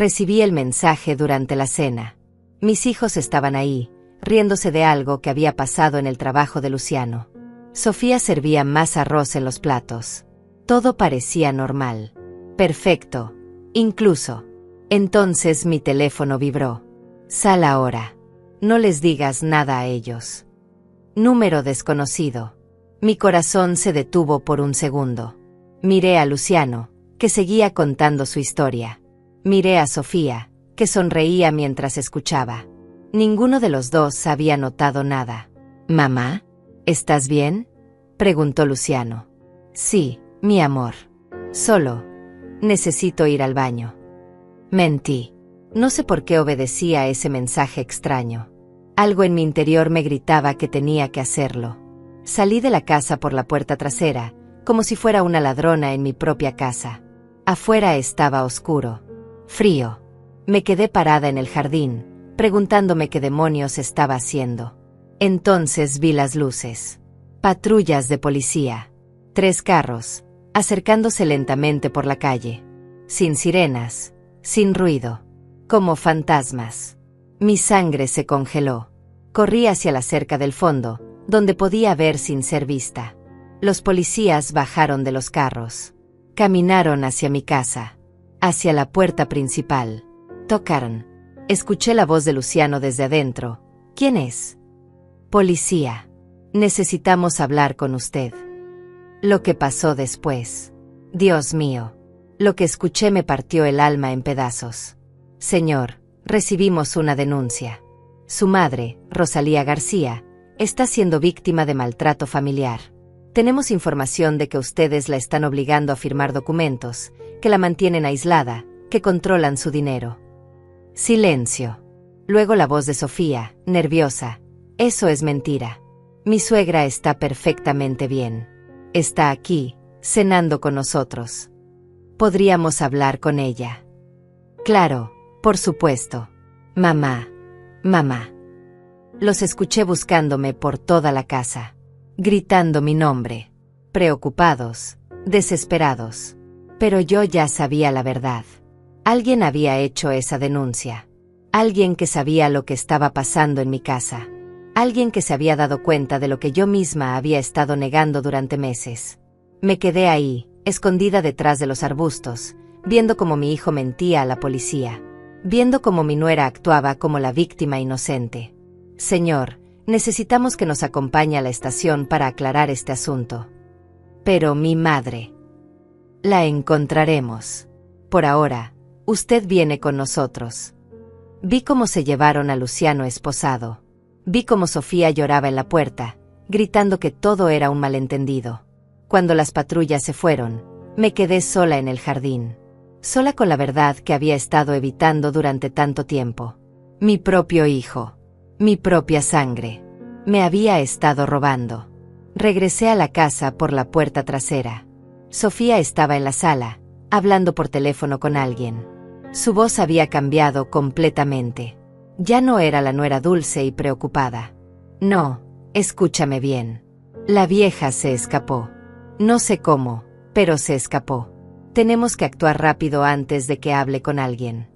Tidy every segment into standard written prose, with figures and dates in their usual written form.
Recibí el mensaje durante la cena. Mis hijos estaban ahí, riéndose de algo que había pasado en el trabajo de Luciano. Sofía servía más arroz en los platos. Todo parecía normal. Perfecto. Incluso. Entonces mi teléfono vibró. Sal ahora. No les digas nada a ellos. Número desconocido. Mi corazón se detuvo por un segundo. Miré a Luciano, que seguía contando su historia. Miré a Sofía, que sonreía mientras escuchaba. Ninguno de los dos había notado nada. «¿Mamá? ¿Estás bien?», preguntó Luciano. «Sí, mi amor. Solo necesito ir al baño». Mentí. No sé por qué obedecí a ese mensaje extraño. Algo en mi interior me gritaba que tenía que hacerlo. Salí de la casa por la puerta trasera, como si fuera una ladrona en mi propia casa. Afuera estaba oscuro, frío. Me quedé parada en el jardín, preguntándome qué demonios estaba haciendo. Entonces vi las luces. Patrullas de policía. 3 carros, acercándose lentamente por la calle. Sin sirenas, sin ruido. Como fantasmas. Mi sangre se congeló. Corrí hacia la cerca del fondo, donde podía ver sin ser vista. Los policías bajaron de los carros. Caminaron hacia mi casa. Hacia la puerta principal. Tocaron. Escuché la voz de Luciano desde adentro. «¿Quién es?» «Policía. Necesitamos hablar con usted». Lo que pasó después. Dios mío. Lo que escuché me partió el alma en pedazos. «Señor, recibimos una denuncia. Su madre, Rosalía García, está siendo víctima de maltrato familiar. Tenemos información de que ustedes la están obligando a firmar documentos, que la mantienen aislada, que controlan su dinero». Silencio. Luego la voz de Sofía, nerviosa. «Eso es mentira. Mi suegra está perfectamente bien. Está aquí, cenando con nosotros. Podríamos hablar con ella». «Claro, por supuesto. Mamá. Mamá». Los escuché buscándome por toda la casa, gritando mi nombre, preocupados, desesperados. Pero yo ya sabía la verdad. Alguien había hecho esa denuncia. Alguien que sabía lo que estaba pasando en mi casa. Alguien que se había dado cuenta de lo que yo misma había estado negando durante meses. Me quedé ahí, escondida detrás de los arbustos, viendo cómo mi hijo mentía a la policía, viendo cómo mi nuera actuaba como la víctima inocente. «Señor, necesitamos que nos acompañe a la estación para aclarar este asunto». «Pero mi madre». «La encontraremos. Por ahora, usted viene con nosotros». Vi cómo se llevaron a Luciano esposado. Vi cómo Sofía lloraba en la puerta, gritando que todo era un malentendido. Cuando las patrullas se fueron, me quedé sola en el jardín. Sola con la verdad que había estado evitando durante tanto tiempo. Mi propio hijo. Mi propia sangre. Me había estado robando. Regresé a la casa por la puerta trasera. Sofía estaba en la sala, hablando por teléfono con alguien. Su voz había cambiado completamente. Ya no era la nuera dulce y preocupada. «No, escúchame bien. La vieja se escapó. No sé cómo, pero se escapó. Tenemos que actuar rápido antes de que hable con alguien».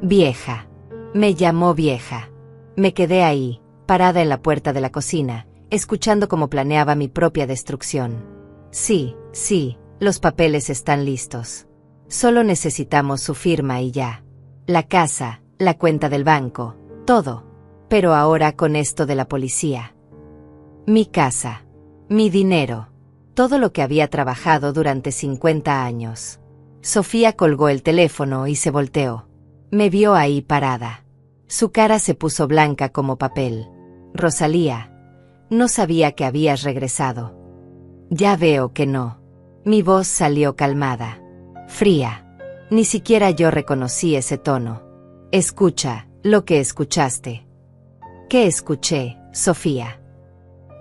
«Vieja». Me llamó vieja. Me quedé ahí, parada en la puerta de la cocina, escuchando cómo planeaba mi propia destrucción. «Sí, sí, los papeles están listos. Solo necesitamos su firma y ya. La casa, la cuenta del banco, todo. Pero ahora con esto de la policía. Mi casa. Mi dinero. Todo lo que había trabajado durante 50 años». Sofía colgó el teléfono y se volteó. Me vio ahí parada. Su cara se puso blanca como papel. «Rosalía, no sabía que habías regresado». «Ya veo que no». Mi voz salió calmada. Fría. Ni siquiera yo reconocí ese tono. «Escucha, lo que escuchaste». «¿Qué escuché, Sofía?»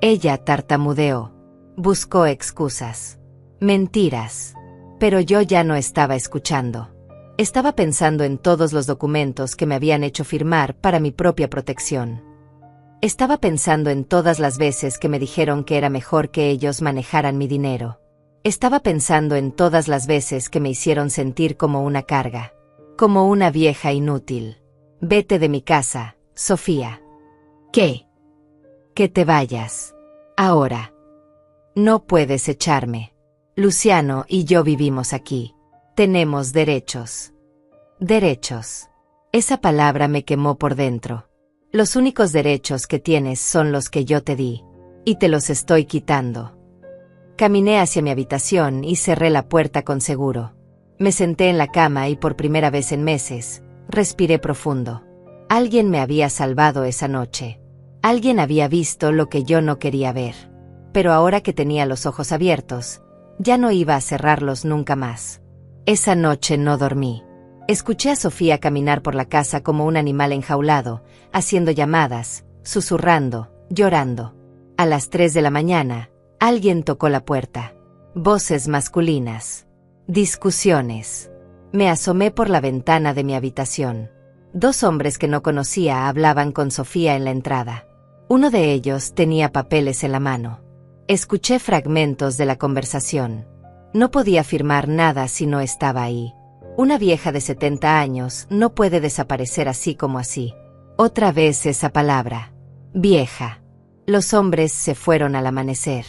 Ella tartamudeó. Buscó excusas. Mentiras. Pero yo ya no estaba escuchando. Estaba pensando en todos los documentos que me habían hecho firmar para mi propia protección. Estaba pensando en todas las veces que me dijeron que era mejor que ellos manejaran mi dinero. Estaba pensando en todas las veces que me hicieron sentir como una carga. como una vieja inútil. Vete de mi casa, Sofía. ¿Qué? Que te vayas. Ahora. No puedes echarme. Luciano y yo vivimos aquí. Tenemos derechos. Derechos. Esa palabra me quemó por dentro. Los únicos derechos que tienes son los que yo te di. Y te los estoy quitando. Caminé hacia mi habitación y cerré la puerta con seguro. Me senté en la cama y por primera vez en meses, respiré profundo. Alguien me había salvado esa noche. Alguien había visto lo que yo no quería ver. Pero ahora que tenía los ojos abiertos, ya no iba a cerrarlos nunca más. Esa noche no dormí. Escuché a Sofía caminar por la casa como un animal enjaulado, haciendo llamadas, susurrando, llorando. A las 3 de la mañana, alguien tocó la puerta. Voces masculinas. Discusiones. Me asomé por la ventana de mi habitación. 2 hombres que no conocía hablaban con Sofía en la entrada. Uno de ellos tenía papeles en la mano. Escuché fragmentos de la conversación. No podía afirmar nada si no estaba ahí. Una vieja de 70 años no puede desaparecer así como así. Otra vez esa palabra. Vieja. Los hombres se fueron al amanecer.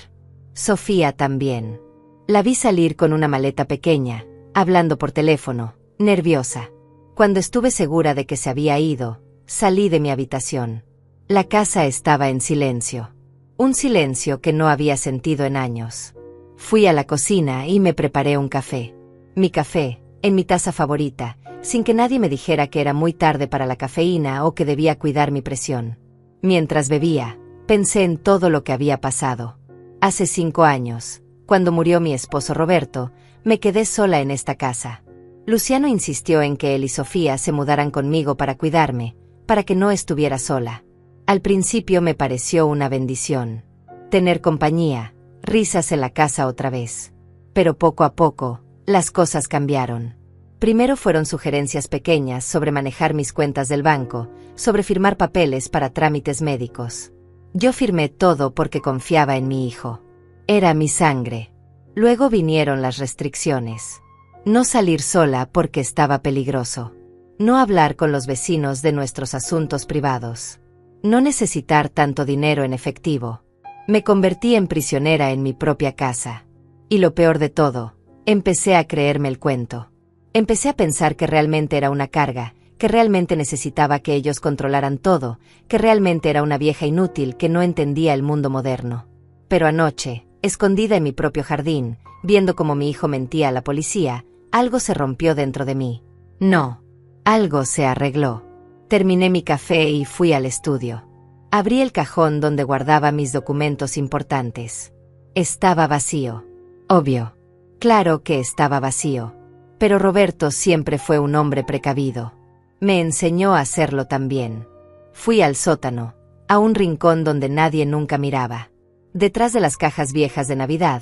Sofía también. La vi salir con una maleta pequeña, hablando por teléfono, nerviosa. Cuando estuve segura de que se había ido, salí de mi habitación. La casa estaba en silencio. Un silencio que no había sentido en años. Fui a la cocina y me preparé un café. Mi café, en mi taza favorita, sin que nadie me dijera que era muy tarde para la cafeína o que debía cuidar mi presión. Mientras bebía, pensé en todo lo que había pasado. Hace 5 años, cuando murió mi esposo Roberto, me quedé sola en esta casa. Luciano insistió en que él y Sofía se mudaran conmigo para cuidarme, para que no estuviera sola. Al principio me pareció una bendición. Tener compañía, risas en la casa otra vez. Pero poco a poco, las cosas cambiaron. Primero fueron sugerencias pequeñas sobre manejar mis cuentas del banco, sobre firmar papeles para trámites médicos. Yo firmé todo porque confiaba en mi hijo. Era mi sangre. Luego vinieron las restricciones. No salir sola porque estaba peligroso. No hablar con los vecinos de nuestros asuntos privados. No necesitar tanto dinero en efectivo. Me convertí en prisionera en mi propia casa. Y lo peor de todo, empecé a creerme el cuento. Empecé a pensar que realmente era una carga, que realmente necesitaba que ellos controlaran todo, que realmente era una vieja inútil que no entendía el mundo moderno. Pero anoche, escondida en mi propio jardín, viendo cómo mi hijo mentía a la policía, algo se rompió dentro de mí. No, algo se arregló. Terminé mi café y fui al estudio. Abrí el cajón donde guardaba mis documentos importantes. Estaba vacío. Obvio. Claro que estaba vacío. Pero Roberto siempre fue un hombre precavido. Me enseñó a hacerlo también. Fui al sótano, a un rincón donde nadie nunca miraba. Detrás de las cajas viejas de Navidad,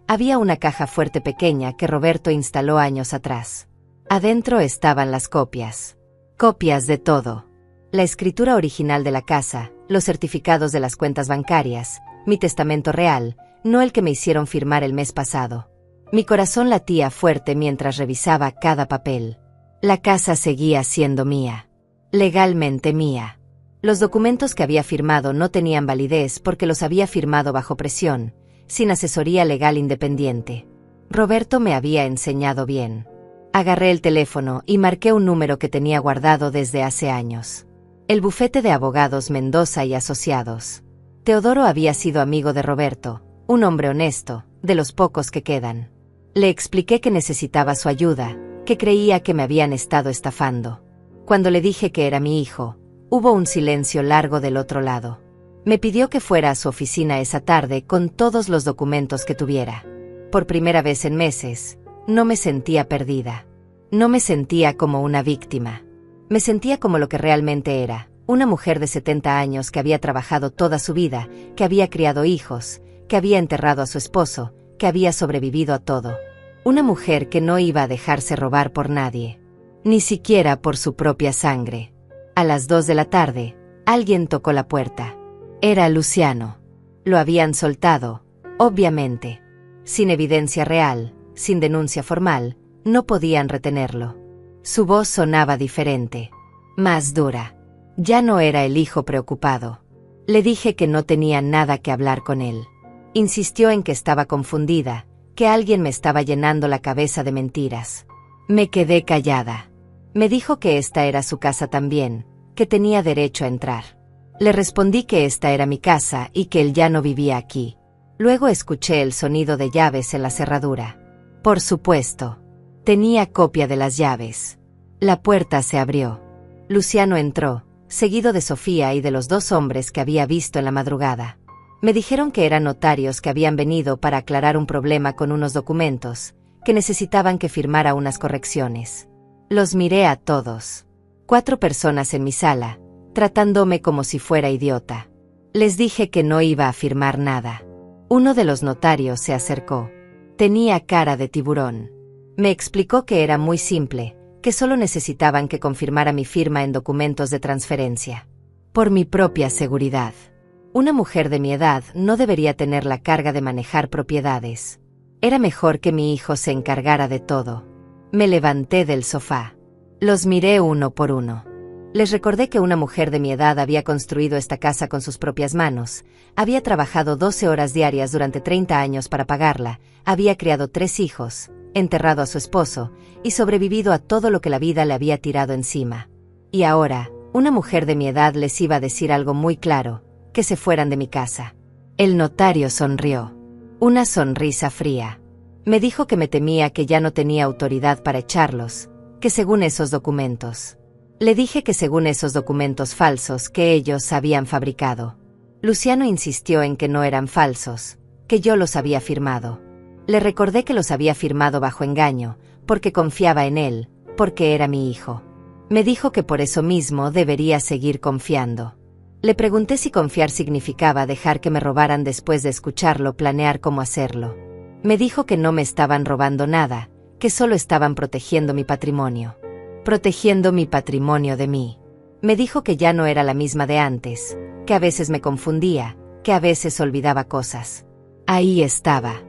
había una caja fuerte pequeña que Roberto instaló años atrás. Adentro estaban las copias. Copias de todo. La escritura original de la casa, los certificados de las cuentas bancarias, mi testamento real, no el que me hicieron firmar el mes pasado. Mi corazón latía fuerte mientras revisaba cada papel. La casa seguía siendo mía. Legalmente mía. Los documentos que había firmado no tenían validez porque los había firmado bajo presión, sin asesoría legal independiente. Roberto me había enseñado bien. Agarré el teléfono y marqué un número que tenía guardado desde hace años. El bufete de abogados Mendoza y Asociados. Teodoro había sido amigo de Roberto, un hombre honesto, de los pocos que quedan. Le expliqué que necesitaba su ayuda, que creía que me habían estado estafando. Cuando le dije que era mi hijo, hubo un silencio largo del otro lado. Me pidió que fuera a su oficina esa tarde con todos los documentos que tuviera. Por primera vez en meses, no me sentía perdida. No me sentía como una víctima. Me sentía como lo que realmente era, una mujer de 70 años que había trabajado toda su vida, que había criado hijos, que había enterrado a su esposo, que había sobrevivido a todo. Una mujer que no iba a dejarse robar por nadie. Ni siquiera por su propia sangre. A las 2 de la tarde, alguien tocó la puerta. Era Luciano. Lo habían soltado, obviamente. Sin evidencia real, sin denuncia formal, no podían retenerlo. Su voz sonaba diferente, más dura. Ya no era el hijo preocupado. Le dije que no tenía nada que hablar con él. Insistió en que estaba confundida, que alguien me estaba llenando la cabeza de mentiras. Me quedé callada. Me dijo que esta era su casa también, que tenía derecho a entrar. Le respondí que esta era mi casa y que él ya no vivía aquí. Luego escuché el sonido de llaves en la cerradura. Por supuesto. Tenía copia de las llaves. La puerta se abrió. Luciano entró, seguido de Sofía y de los 2 hombres que había visto en la madrugada. Me dijeron que eran notarios que habían venido para aclarar un problema con unos documentos, que necesitaban que firmara unas correcciones. Los miré a todos. 4 personas en mi sala, tratándome como si fuera idiota. Les dije que no iba a firmar nada. Uno de los notarios se acercó. Tenía cara de tiburón. Me explicó que era muy simple, que solo necesitaban que confirmara mi firma en documentos de transferencia. Por mi propia seguridad. Una mujer de mi edad no debería tener la carga de manejar propiedades. Era mejor que mi hijo se encargara de todo. Me levanté del sofá. Los miré uno por uno. Les recordé que una mujer de mi edad había construido esta casa con sus propias manos, había trabajado 12 horas diarias durante 30 años para pagarla, había criado 3 hijos, enterrado a su esposo, y sobrevivido a todo lo que la vida le había tirado encima. Y ahora, una mujer de mi edad les iba a decir algo muy claro, que se fueran de mi casa. El notario sonrió. Una sonrisa fría. Me dijo que me temía que ya no tenía autoridad para echarlos, que según esos documentos. Le dije que según esos documentos falsos que ellos habían fabricado. Luciano insistió en que no eran falsos, que yo los había firmado. Le recordé que los había firmado bajo engaño, porque confiaba en él, porque era mi hijo. Me dijo que por eso mismo debería seguir confiando. Le pregunté si confiar significaba dejar que me robaran después de escucharlo planear cómo hacerlo. Me dijo que no me estaban robando nada, que solo estaban protegiendo mi patrimonio. Protegiendo mi patrimonio de mí. Me dijo que ya no era la misma de antes, que a veces me confundía, que a veces olvidaba cosas. Ahí estaba.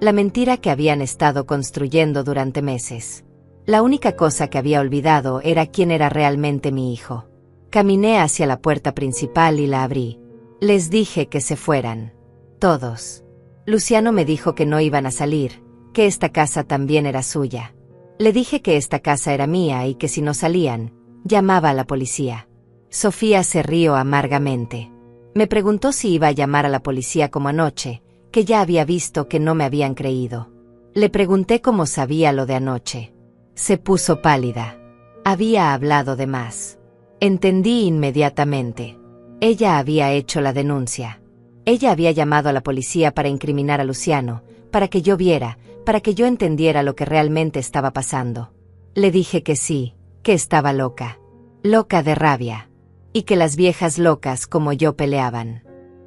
La mentira que habían estado construyendo durante meses. La única cosa que había olvidado era quién era realmente mi hijo. Caminé hacia la puerta principal y la abrí. Les dije que se fueran. Todos. Luciano me dijo que no iban a salir, que esta casa también era suya. Le dije que esta casa era mía y que si no salían, llamaba a la policía. Sofía se rió amargamente. Me preguntó si iba a llamar a la policía como anoche, que ya había visto que no me habían creído. Le pregunté cómo sabía lo de anoche. Se puso pálida. Había hablado de más. Entendí inmediatamente. Ella había hecho la denuncia. Ella había llamado a la policía para incriminar a Luciano, para que yo viera, para que yo entendiera lo que realmente estaba pasando. Le dije que sí, que estaba loca. Loca de rabia. Y que las viejas locas como yo peleaban.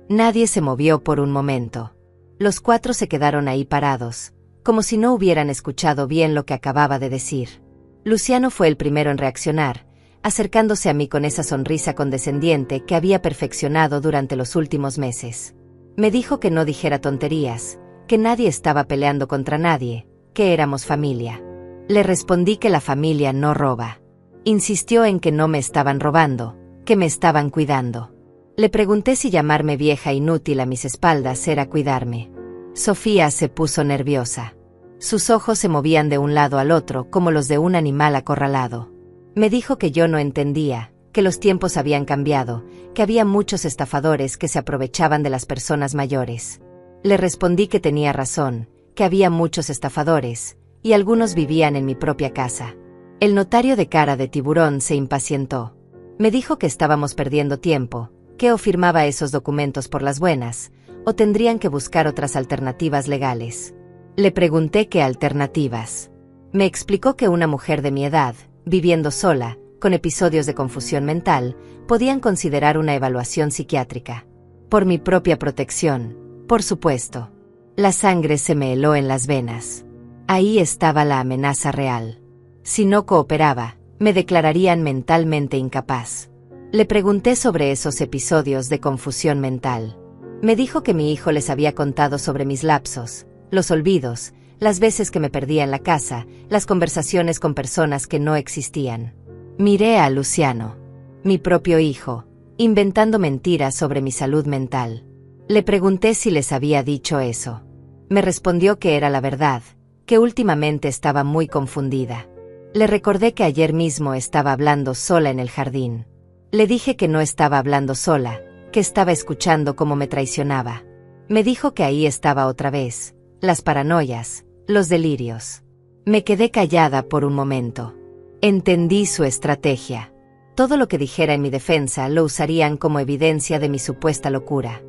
Nadie se movió por un momento. Los 4 se quedaron ahí parados, como si no hubieran escuchado bien lo que acababa de decir. Luciano fue el primero en reaccionar, acercándose a mí con esa sonrisa condescendiente que había perfeccionado durante los últimos meses. Me dijo que no dijera tonterías, que nadie estaba peleando contra nadie, que éramos familia. Le respondí que la familia no roba. Insistió en que no me estaban robando, que me estaban cuidando. Le pregunté si llamarme vieja inútil a mis espaldas era cuidarme. Sofía se puso nerviosa. Sus ojos se movían de un lado al otro como los de un animal acorralado. Me dijo que yo no entendía, que los tiempos habían cambiado, que había muchos estafadores que se aprovechaban de las personas mayores. Le respondí que tenía razón, que había muchos estafadores, y algunos vivían en mi propia casa. El notario de cara de tiburón se impacientó. Me dijo que estábamos perdiendo tiempo, que o firmaba esos documentos por las buenas, o tendrían que buscar otras alternativas legales. Le pregunté qué alternativas. Me explicó que una mujer de mi edad, viviendo sola, con episodios de confusión mental, podían considerar una evaluación psiquiátrica. Por mi propia protección, por supuesto. La sangre se me heló en las venas. Ahí estaba la amenaza real. Si no cooperaba, me declararían mentalmente incapaz. Le pregunté sobre esos episodios de confusión mental. Me dijo que mi hijo les había contado sobre mis lapsos, los olvidos, las veces que me perdía en la casa, las conversaciones con personas que no existían. Miré a Luciano, mi propio hijo, inventando mentiras sobre mi salud mental. Le pregunté si les había dicho eso. Me respondió que era la verdad, que últimamente estaba muy confundida. Le recordé que ayer mismo estaba hablando sola en el jardín. Le dije que no estaba hablando sola, que estaba escuchando cómo me traicionaba. Me dijo que ahí estaba otra vez, las paranoias, los delirios. Me quedé callada por un momento. Entendí su estrategia. Todo lo que dijera en mi defensa lo usarían como evidencia de mi supuesta locura.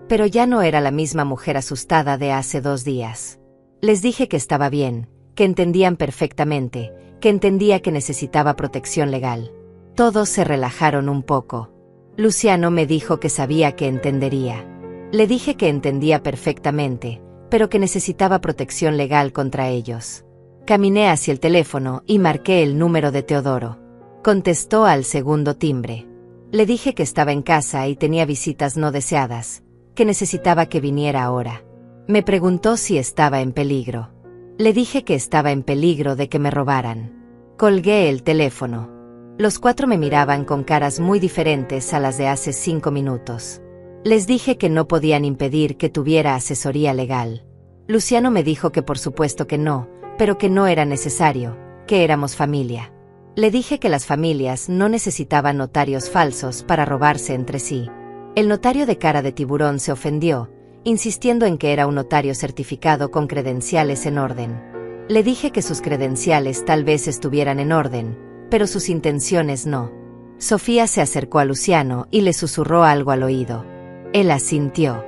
Pero ya no era la misma mujer asustada de hace 2 días. Les dije que estaba bien, que entendían perfectamente, que entendía que necesitaba protección legal. Todos se relajaron un poco. Luciano me dijo que sabía que entendería. Le dije que entendía perfectamente, pero que necesitaba protección legal contra ellos. Caminé hacia el teléfono y marqué el número de Teodoro. Contestó al segundo timbre. Le dije que estaba en casa y tenía visitas no deseadas, que necesitaba que viniera ahora. Me preguntó si estaba en peligro. Le dije que estaba en peligro de que me robaran. Colgué el teléfono. Los 4 me miraban con caras muy diferentes a las de hace 5 minutos. Les dije que no podían impedir que tuviera asesoría legal. Luciano me dijo que por supuesto que no, pero que no era necesario, que éramos familia. Le dije que las familias no necesitaban notarios falsos para robarse entre sí. El notario de cara de tiburón se ofendió, insistiendo en que era un notario certificado con credenciales en orden. Le dije que sus credenciales tal vez estuvieran en orden, pero sus intenciones no. Sofía se acercó a Luciano y le susurró algo al oído. Él asintió.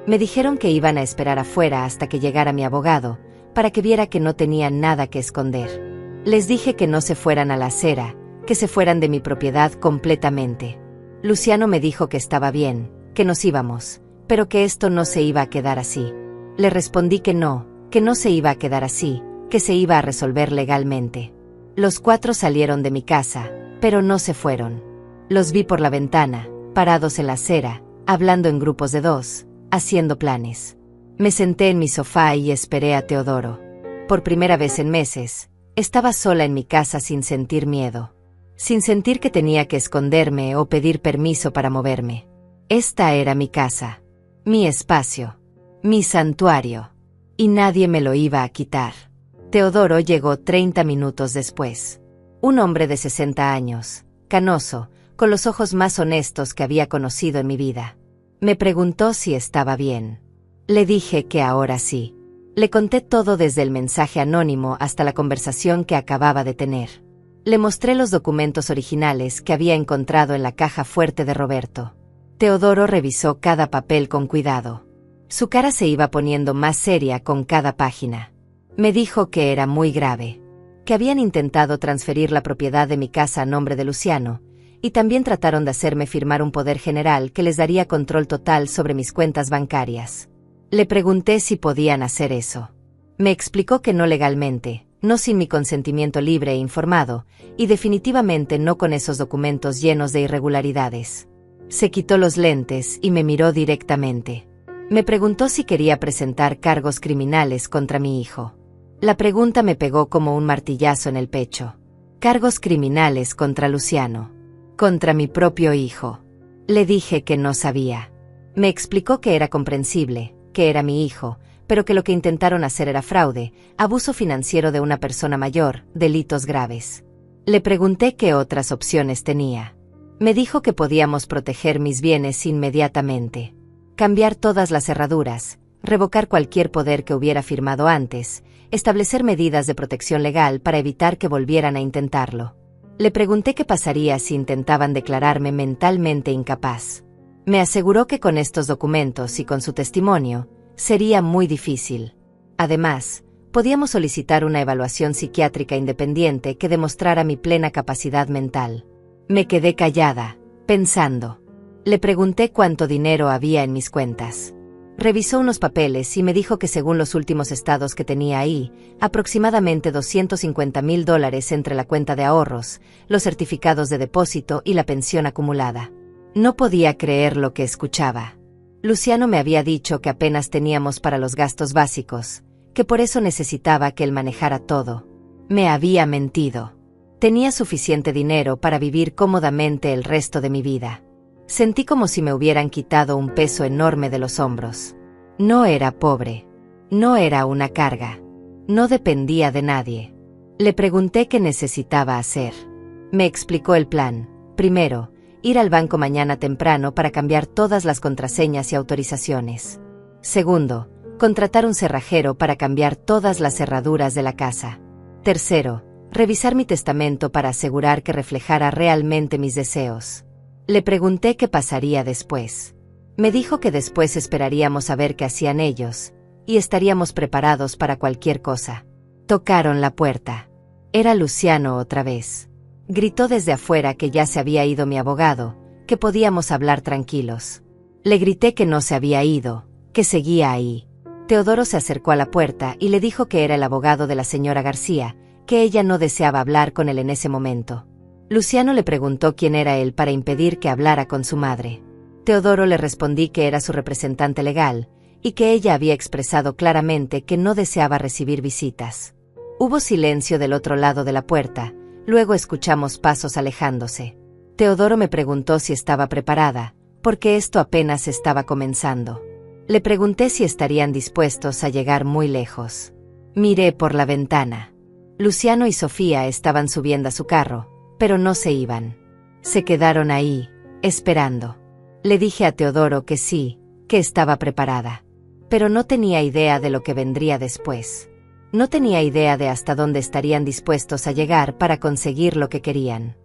Me dijeron que iban a esperar afuera hasta que llegara mi abogado, para que viera que no tenía nada que esconder. Les dije que no se fueran a la acera, que se fueran de mi propiedad completamente. Luciano me dijo que estaba bien, que nos íbamos, pero que esto no se iba a quedar así. Le respondí que no se iba a quedar así, que se iba a resolver legalmente. Los 4 salieron de mi casa, pero no se fueron. Los vi por la ventana, parados en la acera, hablando en grupos de 2, haciendo planes. Me senté en mi sofá y esperé a Teodoro. Por primera vez en meses, estaba sola en mi casa sin sentir miedo. Sin sentir que tenía que esconderme o pedir permiso para moverme. Esta era mi casa. Mi espacio. Mi santuario. Y nadie me lo iba a quitar. Teodoro llegó 30 minutos después. Un hombre de 60 años, canoso, con los ojos más honestos que había conocido en mi vida. Me preguntó si estaba bien. Le dije que ahora sí. Le conté todo desde el mensaje anónimo hasta la conversación que acababa de tener. Le mostré los documentos originales que había encontrado en la caja fuerte de Roberto. Teodoro revisó cada papel con cuidado. Su cara se iba poniendo más seria con cada página. Me dijo que era muy grave, que habían intentado transferir la propiedad de mi casa a nombre de Luciano, y también trataron de hacerme firmar un poder general que les daría control total sobre mis cuentas bancarias. Le pregunté si podían hacer eso. Me explicó que no legalmente, no sin mi consentimiento libre e informado, y definitivamente no con esos documentos llenos de irregularidades. Se quitó los lentes y me miró directamente. Me preguntó si quería presentar cargos criminales contra mi hijo. La pregunta me pegó como un martillazo en el pecho. Cargos criminales contra Luciano. Contra mi propio hijo. Le dije que no sabía. Me explicó que era comprensible, que era mi hijo, pero que lo que intentaron hacer era fraude, abuso financiero de una persona mayor, delitos graves. Le pregunté qué otras opciones tenía. Me dijo que podíamos proteger mis bienes inmediatamente. Cambiar todas las cerraduras, revocar cualquier poder que hubiera firmado antes, establecer medidas de protección legal para evitar que volvieran a intentarlo. Le pregunté qué pasaría si intentaban declararme mentalmente incapaz. Me aseguró que con estos documentos y con su testimonio, sería muy difícil. Además, podíamos solicitar una evaluación psiquiátrica independiente que demostrara mi plena capacidad mental. Me quedé callada, pensando. Le pregunté cuánto dinero había en mis cuentas. Revisó unos papeles y me dijo que según los últimos estados que tenía ahí, aproximadamente $250,000 entre la cuenta de ahorros, los certificados de depósito y la pensión acumulada. No podía creer lo que escuchaba. Luciano me había dicho que apenas teníamos para los gastos básicos, que por eso necesitaba que él manejara todo. Me había mentido. Tenía suficiente dinero para vivir cómodamente el resto de mi vida. Sentí como si me hubieran quitado un peso enorme de los hombros. No era pobre. No era una carga. No dependía de nadie. Le pregunté qué necesitaba hacer. Me explicó el plan. Primero, ir al banco mañana temprano para cambiar todas las contraseñas y autorizaciones. Segundo, contratar un cerrajero para cambiar todas las cerraduras de la casa. Tercero, revisar mi testamento para asegurar que reflejara realmente mis deseos. Le pregunté qué pasaría después. Me dijo que después esperaríamos a ver qué hacían ellos, y estaríamos preparados para cualquier cosa. Tocaron la puerta. Era Luciano otra vez. Gritó desde afuera que ya se había ido mi abogado, que podíamos hablar tranquilos. Le grité que no se había ido, que seguía ahí. Teodoro se acercó a la puerta y le dijo que era el abogado de la señora García, que ella no deseaba hablar con él en ese momento. Luciano le preguntó quién era él para impedir que hablara con su madre. Teodoro le respondí que era su representante legal, y que ella había expresado claramente que no deseaba recibir visitas. Hubo silencio del otro lado de la puerta, luego escuchamos pasos alejándose. Teodoro me preguntó si estaba preparada, porque esto apenas estaba comenzando. Le pregunté si estarían dispuestos a llegar muy lejos. Miré por la ventana. Luciano y Sofía estaban subiendo a su carro, pero no se iban. Se quedaron ahí, esperando. Le dije a Teodoro que sí, que estaba preparada. Pero no tenía idea de lo que vendría después. No tenía idea de hasta dónde estarían dispuestos a llegar para conseguir lo que querían.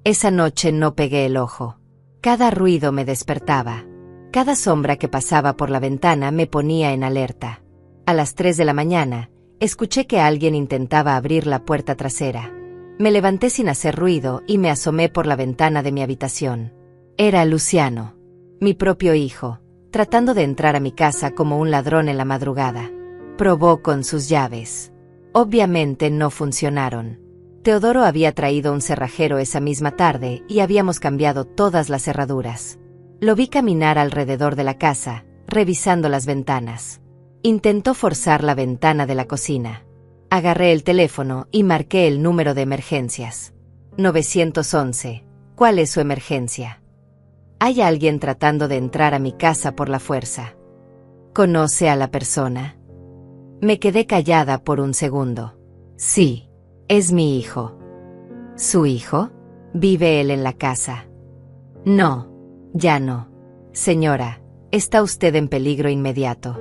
Esa noche no pegué el ojo. Cada ruido me despertaba. Cada sombra que pasaba por la ventana me ponía en alerta. A las 3 de la mañana, escuché que alguien intentaba abrir la puerta trasera. Me levanté sin hacer ruido y me asomé por la ventana de mi habitación. Era Luciano, mi propio hijo, tratando de entrar a mi casa como un ladrón en la madrugada. Probó con sus llaves. Obviamente no funcionaron. Teodoro había traído un cerrajero esa misma tarde y habíamos cambiado todas las cerraduras. Lo vi caminar alrededor de la casa, revisando las ventanas. Intentó forzar la ventana de la cocina. Agarré el teléfono y marqué el número de emergencias. 911. ¿Cuál es su emergencia? Hay alguien tratando de entrar a mi casa por la fuerza. ¿Conoce a la persona? Me quedé callada por un segundo. Sí, es mi hijo. ¿Su hijo? ¿Vive él en la casa? No, ya no. Señora, está usted en peligro inmediato.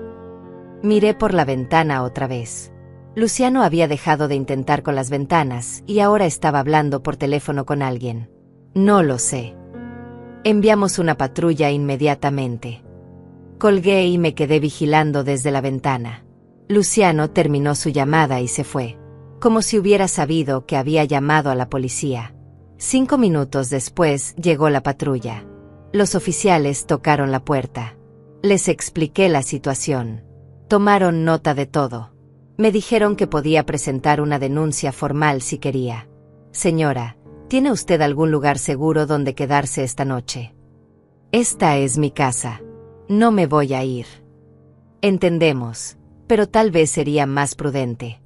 Miré por la ventana otra vez. Luciano había dejado de intentar con las ventanas y ahora estaba hablando por teléfono con alguien. No lo sé. Enviamos una patrulla inmediatamente. Colgué y me quedé vigilando desde la ventana. Luciano terminó su llamada y se fue, como si hubiera sabido que había llamado a la policía. 5 minutos después llegó la patrulla. Los oficiales tocaron la puerta. Les expliqué la situación. Tomaron nota de todo. Me dijeron que podía presentar una denuncia formal si quería. Señora, ¿tiene usted algún lugar seguro donde quedarse esta noche? Esta es mi casa. No me voy a ir. Entendemos, pero tal vez sería más prudente.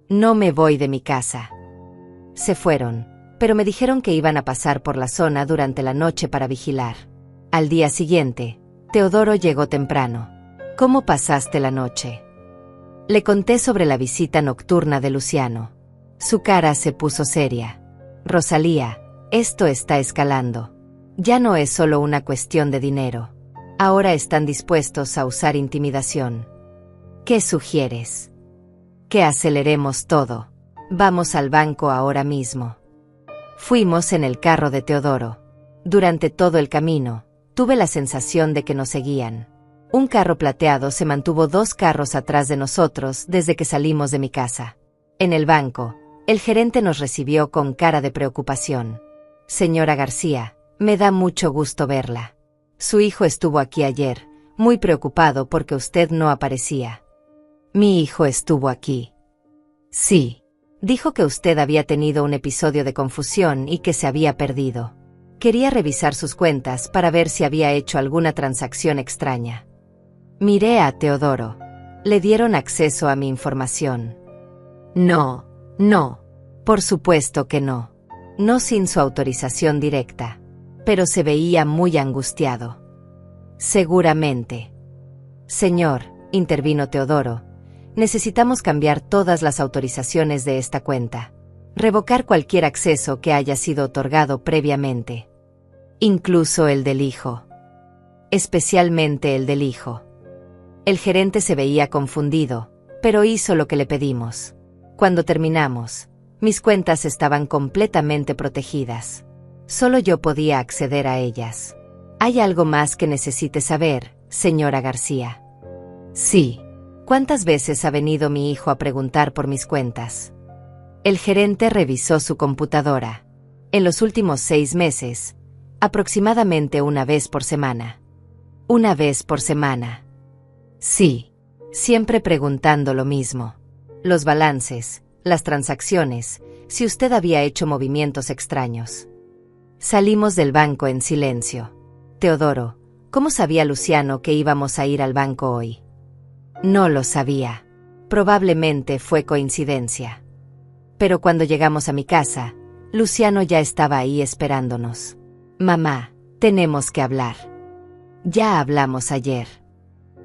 No me voy de mi casa. Se fueron, pero me dijeron que iban a pasar por la zona durante la noche para vigilar. Al día siguiente, Teodoro llegó temprano. ¿Cómo pasaste la noche? Le conté sobre la visita nocturna de Luciano. Su cara se puso seria. Rosalía, esto está escalando. Ya no es solo una cuestión de dinero. Ahora están dispuestos a usar intimidación. ¿Qué sugieres? Que aceleremos todo. Vamos al banco ahora mismo. Fuimos en el carro de Teodoro. Durante todo el camino, tuve la sensación de que nos seguían. Un carro plateado se mantuvo 2 carros atrás de nosotros desde que salimos de mi casa. En el banco, el gerente nos recibió con cara de preocupación. Señora García, me da mucho gusto verla. Su hijo estuvo aquí ayer, muy preocupado porque usted no aparecía. Mi hijo estuvo aquí. Sí. Dijo que usted había tenido un episodio de confusión y que se había perdido. Quería revisar sus cuentas para ver si había hecho alguna transacción extraña. Miré a Teodoro. ¿Le dieron acceso a mi información? No, no. Por supuesto que no. No sin su autorización directa. Pero se veía muy angustiado. Seguramente. Señor, intervino Teodoro, necesitamos cambiar todas las autorizaciones de esta cuenta. Revocar cualquier acceso que haya sido otorgado previamente. Incluso el del hijo. Especialmente el del hijo. El gerente se veía confundido, pero hizo lo que le pedimos. Cuando terminamos, mis cuentas estaban completamente protegidas. Solo yo podía acceder a ellas. ¿Hay algo más que necesite saber, señora García? Sí. ¿Cuántas veces ha venido mi hijo a preguntar por mis cuentas? El gerente revisó su computadora. En los últimos 6 meses, aproximadamente una vez por semana. Una vez por semana. Sí. Siempre preguntando lo mismo. Los balances, las transacciones, si usted había hecho movimientos extraños. Salimos del banco en silencio. Teodoro, ¿cómo sabía Luciano que íbamos a ir al banco hoy? No lo sabía. Probablemente fue coincidencia. Pero cuando llegamos a mi casa, Luciano ya estaba ahí esperándonos. Mamá, tenemos que hablar. Ya hablamos ayer.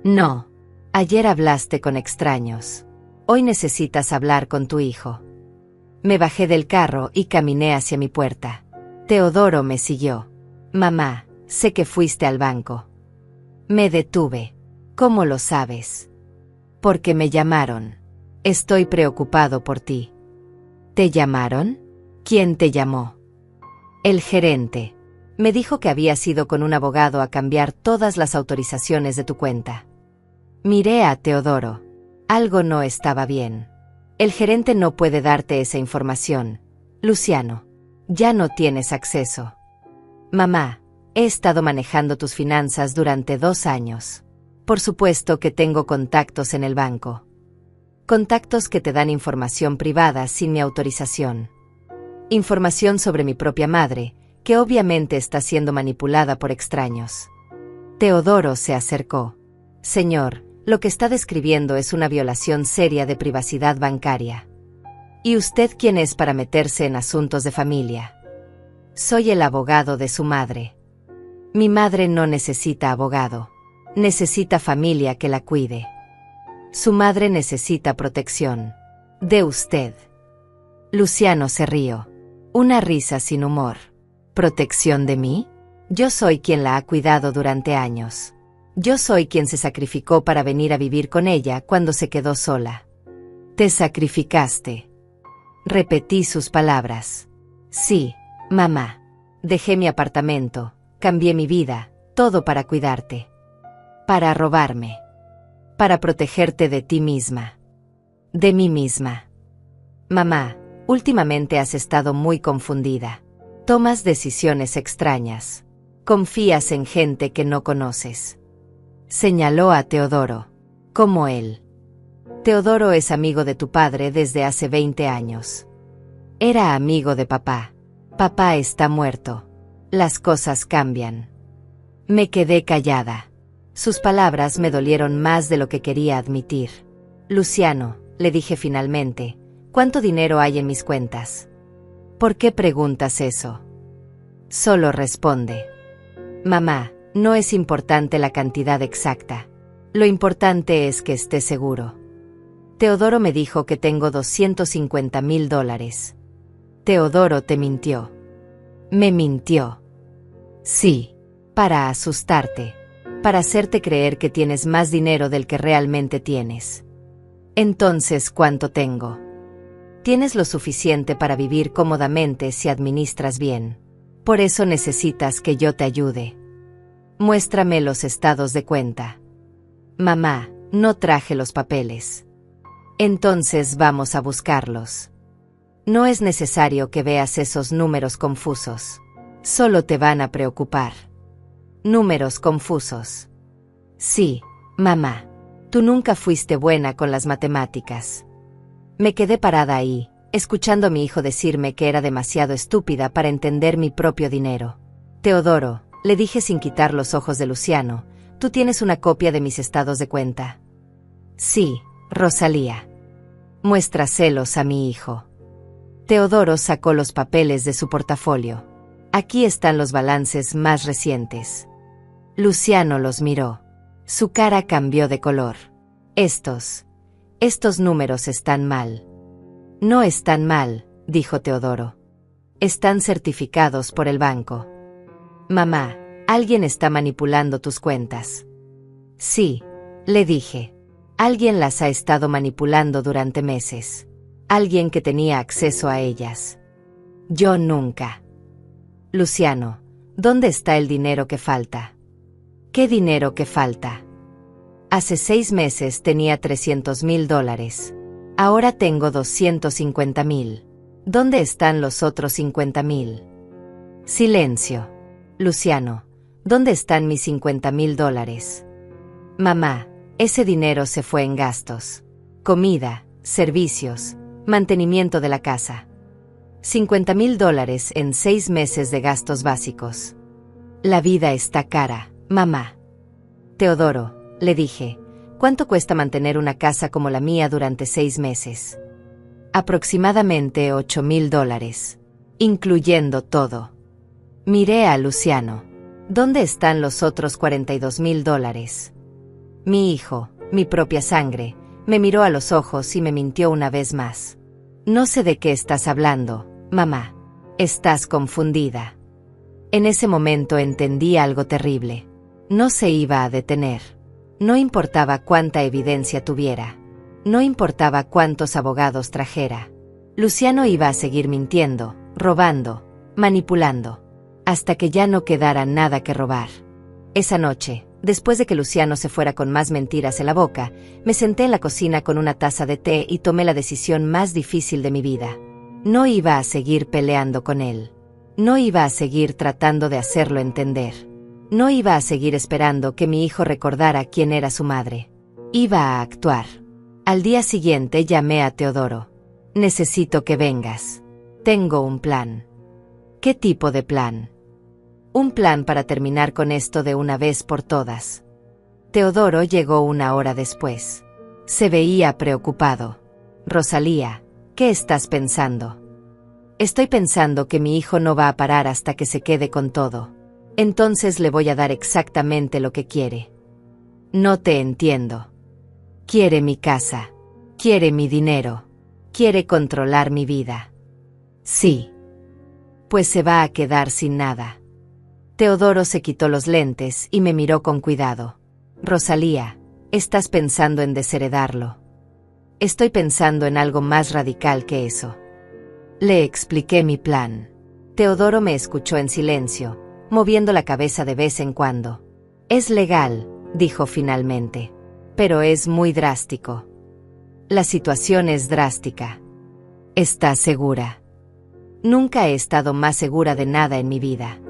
No. Ayer hablaste con extraños. Hoy necesitas hablar con tu hijo. Me bajé del carro y caminé hacia mi puerta. Teodoro me siguió. Mamá, sé que fuiste al banco. Me detuve. ¿Cómo lo sabes? Porque me llamaron. Estoy preocupado por ti. ¿Te llamaron? ¿Quién te llamó? El gerente. Me dijo que habías ido con un abogado a cambiar todas las autorizaciones de tu cuenta. Miré a Teodoro. Algo no estaba bien. El gerente no puede darte esa información. Luciano, ya no tienes acceso. Mamá, he estado manejando tus finanzas durante 2 años. Por supuesto que tengo contactos en el banco. Contactos que te dan información privada sin mi autorización. Información sobre mi propia madre, que obviamente está siendo manipulada por extraños. Teodoro se acercó. Señor, lo que está describiendo es una violación seria de privacidad bancaria. ¿Y usted quién es para meterse en asuntos de familia? Soy el abogado de su madre. Mi madre no necesita abogado. Necesita familia que la cuide. Su madre necesita protección. De usted. Luciano se rió. Una risa sin humor. ¿Protección de mí? Yo soy quien la ha cuidado durante años. Yo soy quien se sacrificó para venir a vivir con ella cuando se quedó sola. Te sacrificaste. Repetí sus palabras. Sí, mamá. Dejé mi apartamento, cambié mi vida, todo para cuidarte. Para robarme. Para protegerte de ti misma. De mí misma. Mamá, últimamente has estado muy confundida. Tomas decisiones extrañas. Confías en gente que no conoces. Señaló a Teodoro. Como él. Teodoro es amigo de tu padre desde hace 20 años. Era amigo de papá. Papá está muerto. Las cosas cambian. Me quedé callada. Sus palabras me dolieron más de lo que quería admitir. Luciano, le dije finalmente, ¿cuánto dinero hay en mis cuentas? ¿Por qué preguntas eso? Solo responde. Mamá, no es importante la cantidad exacta. Lo importante es que esté seguro. Teodoro me dijo que tengo $250,000. Teodoro te mintió. Me mintió. Sí, para asustarte. Para hacerte creer que tienes más dinero del que realmente tienes. Entonces, ¿cuánto tengo? Tienes lo suficiente para vivir cómodamente si administras bien. Por eso necesitas que yo te ayude. Muéstrame los estados de cuenta. Mamá, no traje los papeles. Entonces vamos a buscarlos. No es necesario que veas esos números confusos. Solo te van a preocupar. Números confusos. Sí, mamá. Tú nunca fuiste buena con las matemáticas. Me quedé parada ahí, escuchando a mi hijo decirme que era demasiado estúpida para entender mi propio dinero. Teodoro, le dije sin quitar los ojos de Luciano, ¿tú tienes una copia de mis estados de cuenta? Sí, Rosalía. Muestra celos a mi hijo. Teodoro sacó los papeles de su portafolio. Aquí están los balances más recientes. Luciano los miró. Su cara cambió de color. Estos números están mal. No están mal, dijo Teodoro. Están certificados por el banco. Mamá, alguien está manipulando tus cuentas. Sí, le dije. Alguien las ha estado manipulando durante meses. Alguien que tenía acceso a ellas. Yo nunca. Luciano, ¿dónde está el dinero que falta? ¿Qué dinero que falta? Hace 6 meses tenía $300,000. Ahora tengo 250,000. ¿Dónde están los otros 50,000? Silencio. Luciano, ¿dónde están mis $50,000? Mamá, ese dinero se fue en gastos. Comida, servicios, mantenimiento de la casa. $50,000 en 6 meses de gastos básicos. La vida está cara, mamá. Teodoro, le dije, ¿cuánto cuesta mantener una casa como la mía durante 6 meses? Aproximadamente $8,000, incluyendo todo. Miré a Luciano. ¿Dónde están los otros $42,000? Mi hijo, mi propia sangre, me miró a los ojos y me mintió una vez más. No sé de qué estás hablando, mamá. Estás confundida. En ese momento entendí algo terrible. No se iba a detener. No importaba cuánta evidencia tuviera. No importaba cuántos abogados trajera. Luciano iba a seguir mintiendo, robando, manipulando, hasta que ya no quedara nada que robar. Esa noche, después de que Luciano se fuera con más mentiras en la boca, me senté en la cocina con una taza de té y tomé la decisión más difícil de mi vida. No iba a seguir peleando con él. No iba a seguir tratando de hacerlo entender. No iba a seguir esperando que mi hijo recordara quién era su madre. Iba a actuar. Al día siguiente llamé a Teodoro. Necesito que vengas. Tengo un plan. ¿Qué tipo de plan? Un plan para terminar con esto de una vez por todas. Teodoro llegó 1 hora después. Se veía preocupado. Rosalía, ¿qué estás pensando? Estoy pensando que mi hijo no va a parar hasta que se quede con todo. Entonces le voy a dar exactamente lo que quiere. No te entiendo. Quiere mi casa. Quiere mi dinero. Quiere controlar mi vida. Sí. Pues se va a quedar sin nada. Teodoro se quitó los lentes y me miró con cuidado. Rosalía, estás pensando en desheredarlo. Estoy pensando en algo más radical que eso. Le expliqué mi plan. Teodoro me escuchó en silencio, moviendo la cabeza de vez en cuando. Es legal, dijo finalmente. Pero es muy drástico. La situación es drástica. ¿Estás segura? Nunca he estado más segura de nada en mi vida.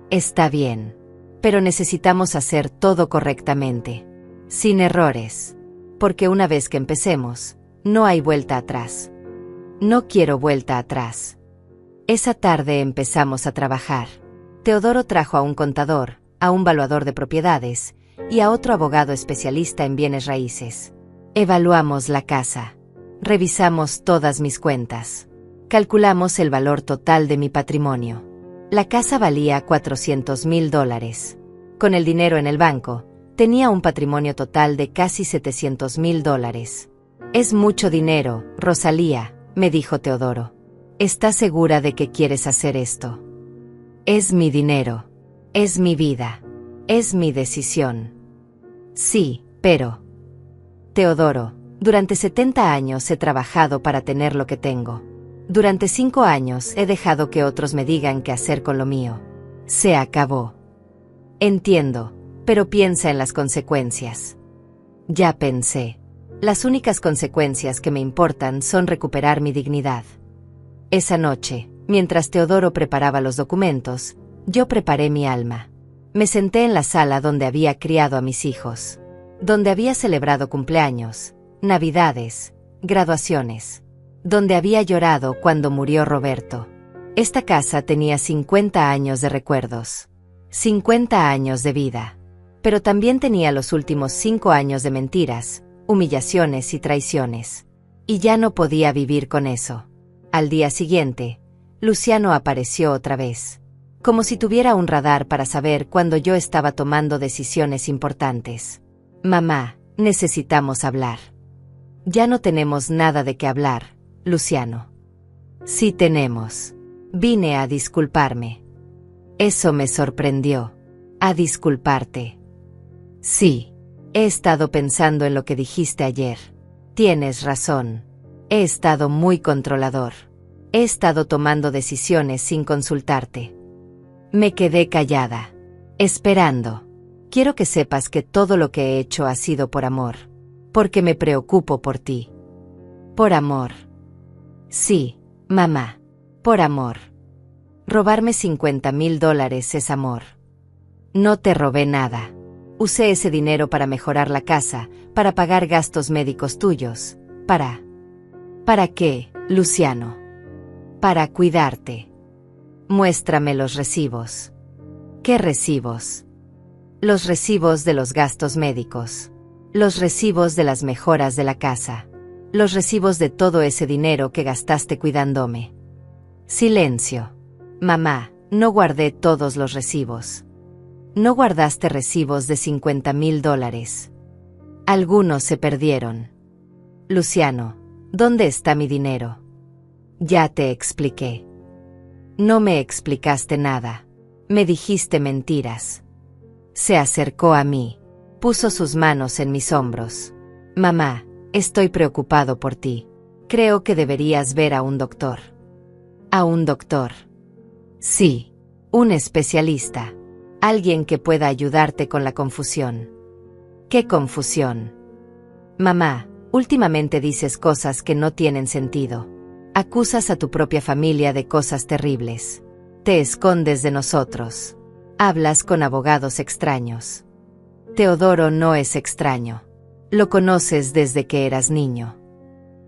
Está bien. Pero necesitamos hacer todo correctamente. Sin errores. Porque una vez que empecemos, no hay vuelta atrás. No quiero vuelta atrás. Esa tarde empezamos a trabajar. Teodoro trajo a un contador, a un valuador de propiedades, y a otro abogado especialista en bienes raíces. Evaluamos la casa. Revisamos todas mis cuentas. Calculamos el valor total de mi patrimonio. La casa valía $400,000. Con el dinero en el banco, tenía un patrimonio total de casi $700,000. Es mucho dinero, Rosalía, me dijo Teodoro. ¿Estás segura de que quieres hacer esto? Es mi dinero. Es mi vida. Es mi decisión. Sí, pero... Teodoro, durante 70 años he trabajado para tener lo que tengo. Durante 5 años he dejado que otros me digan qué hacer con lo mío. Se acabó. Entiendo, pero piensa en las consecuencias. Ya pensé. Las únicas consecuencias que me importan son recuperar mi dignidad. Esa noche, mientras Teodoro preparaba los documentos, yo preparé mi alma. Me senté en la sala donde había criado a mis hijos, donde había celebrado cumpleaños, navidades, graduaciones, donde había llorado cuando murió Roberto. Esta casa tenía 50 años de recuerdos, 50 años de vida, pero también tenía los últimos 5 años de mentiras, humillaciones y traiciones. Y ya no podía vivir con eso. Al día siguiente, Luciano apareció otra vez. Como si tuviera un radar para saber cuando yo estaba tomando decisiones importantes. Mamá, necesitamos hablar. Ya no tenemos nada de qué hablar, Luciano. Sí tenemos. Vine a disculparme. Eso me sorprendió. ¿A disculparte? Sí. He estado pensando en lo que dijiste ayer. Tienes razón. He estado muy controlador. He estado tomando decisiones sin consultarte. Me quedé callada. Esperando. Quiero que sepas que todo lo que he hecho ha sido por amor. Porque me preocupo por ti. Por amor. Sí, mamá. Por amor. Robarme $50,000 es amor. No te robé nada. Usé ese dinero para mejorar la casa, para pagar gastos médicos tuyos. ¿Para qué, Luciano? Para cuidarte. Muéstrame los recibos. ¿Qué recibos? Los recibos de los gastos médicos. Los recibos de las mejoras de la casa. Los recibos de todo ese dinero que gastaste cuidándome. Silencio. Mamá, no guardé todos los recibos. No guardaste recibos de $50,000. Algunos se perdieron. Luciano, ¿dónde está mi dinero? Ya te expliqué. No me explicaste nada. Me dijiste mentiras. Se acercó a mí. Puso sus manos en mis hombros. Mamá, estoy preocupado por ti. Creo que deberías ver a un doctor. ¿A un doctor? Sí, un especialista. Alguien que pueda ayudarte con la confusión. ¿Qué confusión? Mamá, últimamente dices cosas que no tienen sentido. Acusas a tu propia familia de cosas terribles. Te escondes de nosotros. Hablas con abogados extraños. Teodoro no es extraño. Lo conoces desde que eras niño.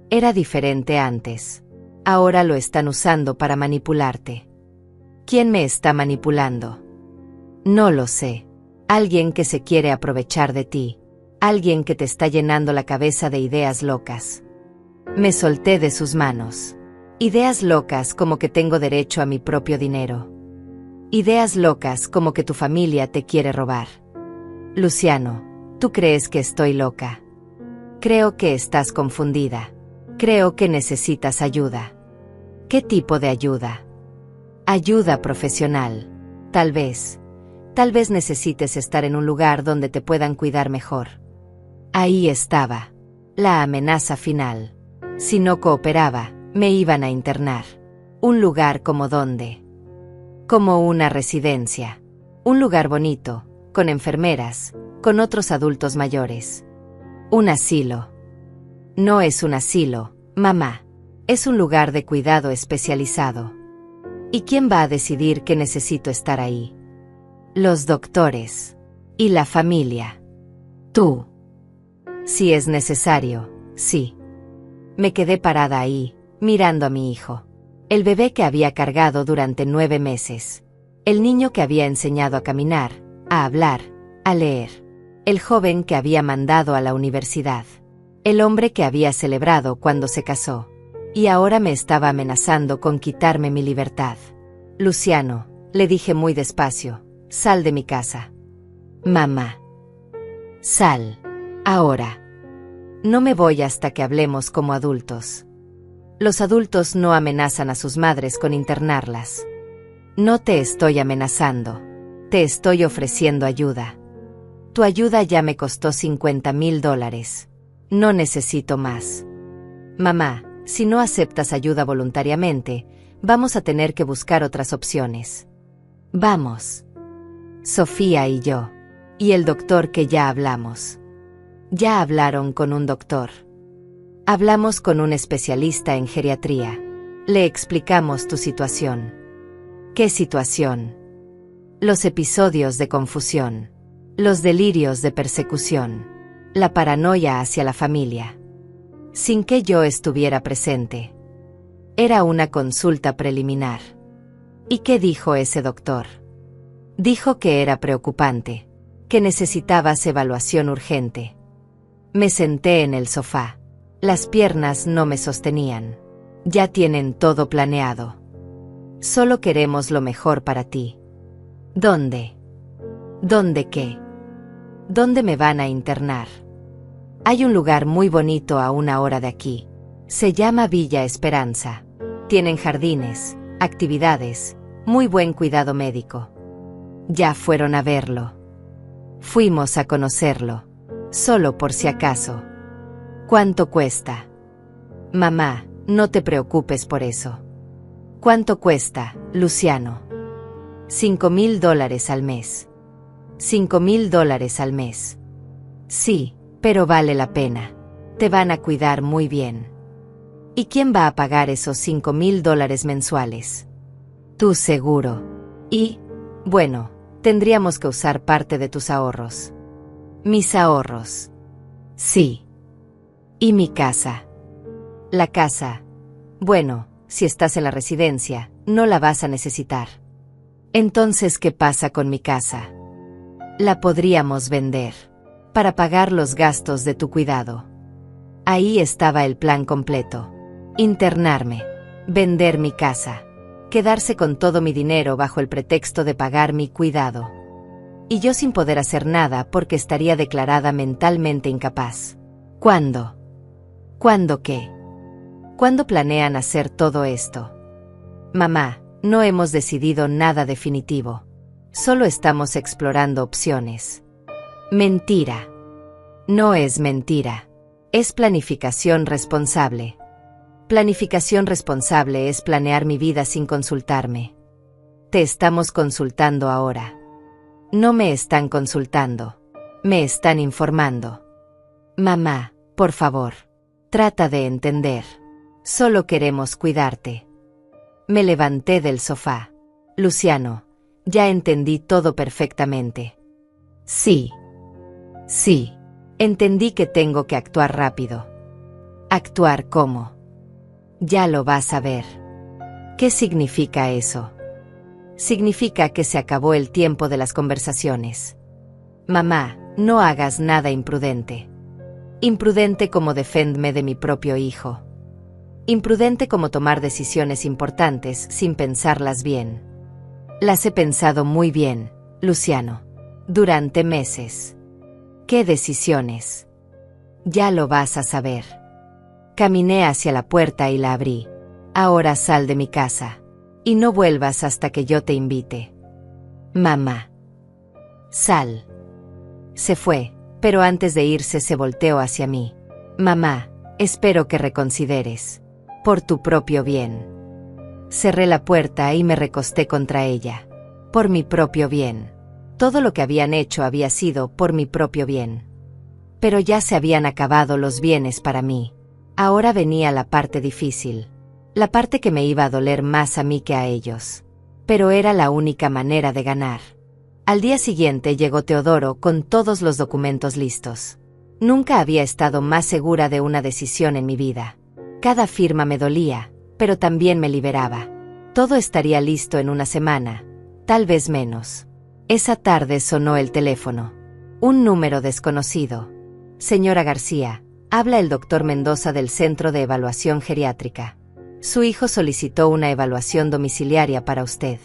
Era diferente antes. Ahora lo están usando para manipularte. ¿Quién me está manipulando? No lo sé. Alguien que se quiere aprovechar de ti. Alguien que te está llenando la cabeza de ideas locas. Me solté de sus manos. Ideas locas como que tengo derecho a mi propio dinero. Ideas locas como que tu familia te quiere robar. Luciano, ¿tú crees que estoy loca? Creo que estás confundida. Creo que necesitas ayuda. ¿Qué tipo de ayuda? Ayuda profesional. Tal vez necesites estar en un lugar donde te puedan cuidar mejor. Ahí estaba. La amenaza final. Si no cooperaba, me iban a internar. Un lugar como donde. Como una residencia. Un lugar bonito, con enfermeras, con otros adultos mayores. Un asilo. No es un asilo, mamá. Es un lugar de cuidado especializado. ¿Y quién va a decidir que necesito estar ahí? Los doctores. Y la familia. Tú. Si es necesario, sí. Me quedé parada ahí, mirando a mi hijo. El bebé que había cargado durante 9 meses. El niño que había enseñado a caminar, a hablar, a leer. El joven que había mandado a la universidad. El hombre que había celebrado cuando se casó. Y ahora me estaba amenazando con quitarme mi libertad. Luciano, le dije muy despacio, sal de mi casa. Mamá. Sal. Ahora. No me voy hasta que hablemos como adultos. Los adultos no amenazan a sus madres con internarlas. No te estoy amenazando. Te estoy ofreciendo ayuda. Tu ayuda ya me costó $50,000. No necesito más. Mamá, si no aceptas ayuda voluntariamente, vamos a tener que buscar otras opciones. Vamos. Sofía y yo. Y el doctor que ya hablamos. Ya hablaron con un doctor. Hablamos con un especialista en geriatría. Le explicamos tu situación. ¿Qué situación? Los episodios de confusión. Los delirios de persecución. La paranoia hacia la familia. Sin que yo estuviera presente. Era una consulta preliminar. ¿Y qué dijo ese doctor? Dijo que era preocupante. Que necesitabas evaluación urgente. Me senté en el sofá. Las piernas no me sostenían. Ya tienen todo planeado. Solo queremos lo mejor para ti. ¿Dónde? ¿Dónde qué? ¿Dónde me van a internar? Hay un lugar muy bonito a 1 hora de aquí. Se llama Villa Esperanza. Tienen jardines, actividades, muy buen cuidado médico. Ya fueron a verlo. Fuimos a conocerlo. Solo por si acaso. ¿Cuánto cuesta? Mamá, no te preocupes por eso. ¿Cuánto cuesta, Luciano? $5,000 al mes. $5,000 al mes. Sí, pero vale la pena. Te van a cuidar muy bien. ¿Y quién va a pagar esos $5,000 mensuales? Tú seguro. Y, bueno, tendríamos que usar parte de tus ahorros. Mis ahorros. Sí. ¿Y mi casa? La casa. Bueno, si estás en la residencia, no la vas a necesitar. Entonces, ¿qué pasa con mi casa? La podríamos vender. Para pagar los gastos de tu cuidado. Ahí estaba el plan completo. Internarme. Vender mi casa. Quedarse con todo mi dinero bajo el pretexto de pagar mi cuidado. Y yo sin poder hacer nada porque estaría declarada mentalmente incapaz. ¿Cuándo? ¿Cuándo qué? ¿Cuándo planean hacer todo esto? Mamá, no hemos decidido nada definitivo. Solo estamos explorando opciones. Mentira. No es mentira. Es planificación responsable. Planificación responsable es planear mi vida sin consultarme. Te estamos consultando ahora. No me están consultando. Me están informando. Mamá, por favor. Trata de entender. Solo queremos cuidarte. Me levanté del sofá. Luciano, ya entendí todo perfectamente. Sí. Sí. Entendí que tengo que actuar rápido. ¿Actuar cómo? Ya lo vas a ver. ¿Qué significa eso? Significa que se acabó el tiempo de las conversaciones. Mamá, no hagas nada imprudente. Imprudente como defenderme de mi propio hijo. Imprudente como tomar decisiones importantes sin pensarlas bien. Las he pensado muy bien, Luciano. Durante meses. ¿Qué decisiones? Ya lo vas a saber. Caminé hacia la puerta y la abrí. Ahora sal de mi casa. Y no vuelvas hasta que yo te invite. Mamá. Sal. Se fue, pero antes de irse se volteó hacia mí. Mamá, espero que reconsideres. Por tu propio bien. Cerré la puerta y me recosté contra ella. Por mi propio bien. Todo lo que habían hecho había sido por mi propio bien. Pero ya se habían acabado los bienes para mí. Ahora venía la parte difícil. La parte que me iba a doler más a mí que a ellos. Pero era la única manera de ganar. Al día siguiente llegó Teodoro con todos los documentos listos. Nunca había estado más segura de una decisión en mi vida. Cada firma me dolía, pero también me liberaba. Todo estaría listo en 1 semana, tal vez menos. Esa tarde sonó el teléfono. Un número desconocido. Señora García, habla el doctor Mendoza del Centro de Evaluación Geriátrica. Su hijo solicitó una evaluación domiciliaria para usted.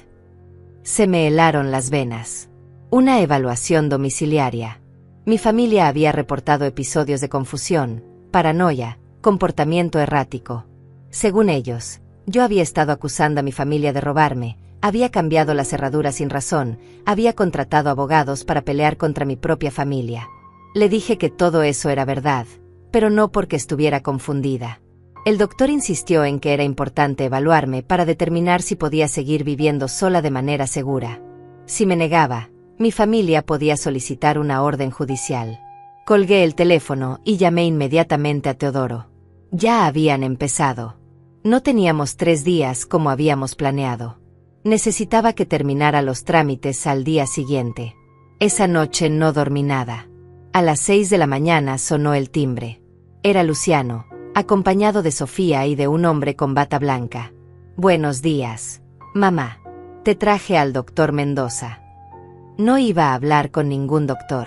Se me helaron las venas. Una evaluación domiciliaria. Mi familia había reportado episodios de confusión, paranoia, comportamiento errático. Según ellos, yo había estado acusando a mi familia de robarme, había cambiado la cerradura sin razón, había contratado abogados para pelear contra mi propia familia. Le dije que todo eso era verdad, pero no porque estuviera confundida. El doctor insistió en que era importante evaluarme para determinar si podía seguir viviendo sola de manera segura. Si me negaba, mi familia podía solicitar una orden judicial. Colgué el teléfono y llamé inmediatamente a Teodoro. Ya habían empezado. No teníamos 3 días como habíamos planeado. Necesitaba que terminara los trámites al día siguiente. Esa noche no dormí nada. A las 6 de la mañana sonó el timbre. Era Luciano, acompañado de Sofía y de un hombre con bata blanca. Buenos días, mamá. Te traje al doctor Mendoza. No iba a hablar con ningún doctor.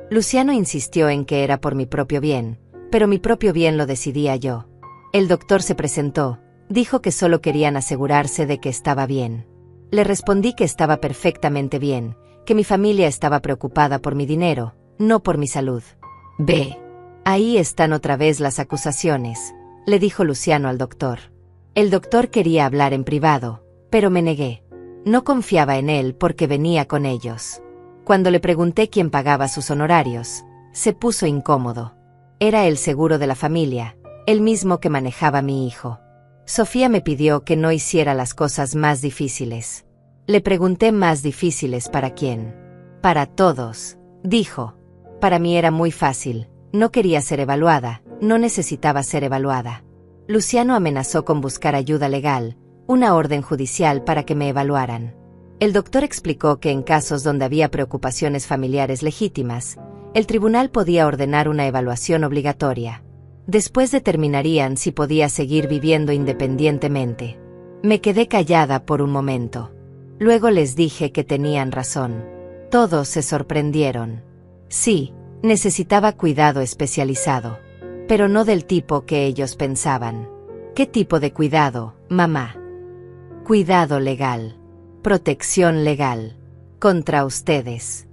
Luciano insistió en que era por mi propio bien, pero mi propio bien lo decidía yo. El doctor se presentó, dijo que solo querían asegurarse de que estaba bien. Le respondí que estaba perfectamente bien, que mi familia estaba preocupada por mi dinero, no por mi salud. Ve. Ahí están otra vez las acusaciones, le dijo Luciano al doctor. El doctor quería hablar en privado, pero me negué. No confiaba en él porque venía con ellos. Cuando le pregunté quién pagaba sus honorarios, se puso incómodo. Era el seguro de la familia, el mismo que manejaba mi hijo. Sofía me pidió que no hiciera las cosas más difíciles. Le pregunté más difíciles para quién. Para todos, dijo. Para mí era muy fácil, no quería ser evaluada, no necesitaba ser evaluada. Luciano amenazó con buscar ayuda legal, una orden judicial para que me evaluaran. El doctor explicó que en casos donde había preocupaciones familiares legítimas, el tribunal podía ordenar una evaluación obligatoria. Después determinarían si podía seguir viviendo independientemente. Me quedé callada por un momento. Luego les dije que tenían razón. Todos se sorprendieron. Sí, necesitaba cuidado especializado, pero no del tipo que ellos pensaban. ¿Qué tipo de cuidado, mamá? Cuidado legal. Protección legal. Contra ustedes.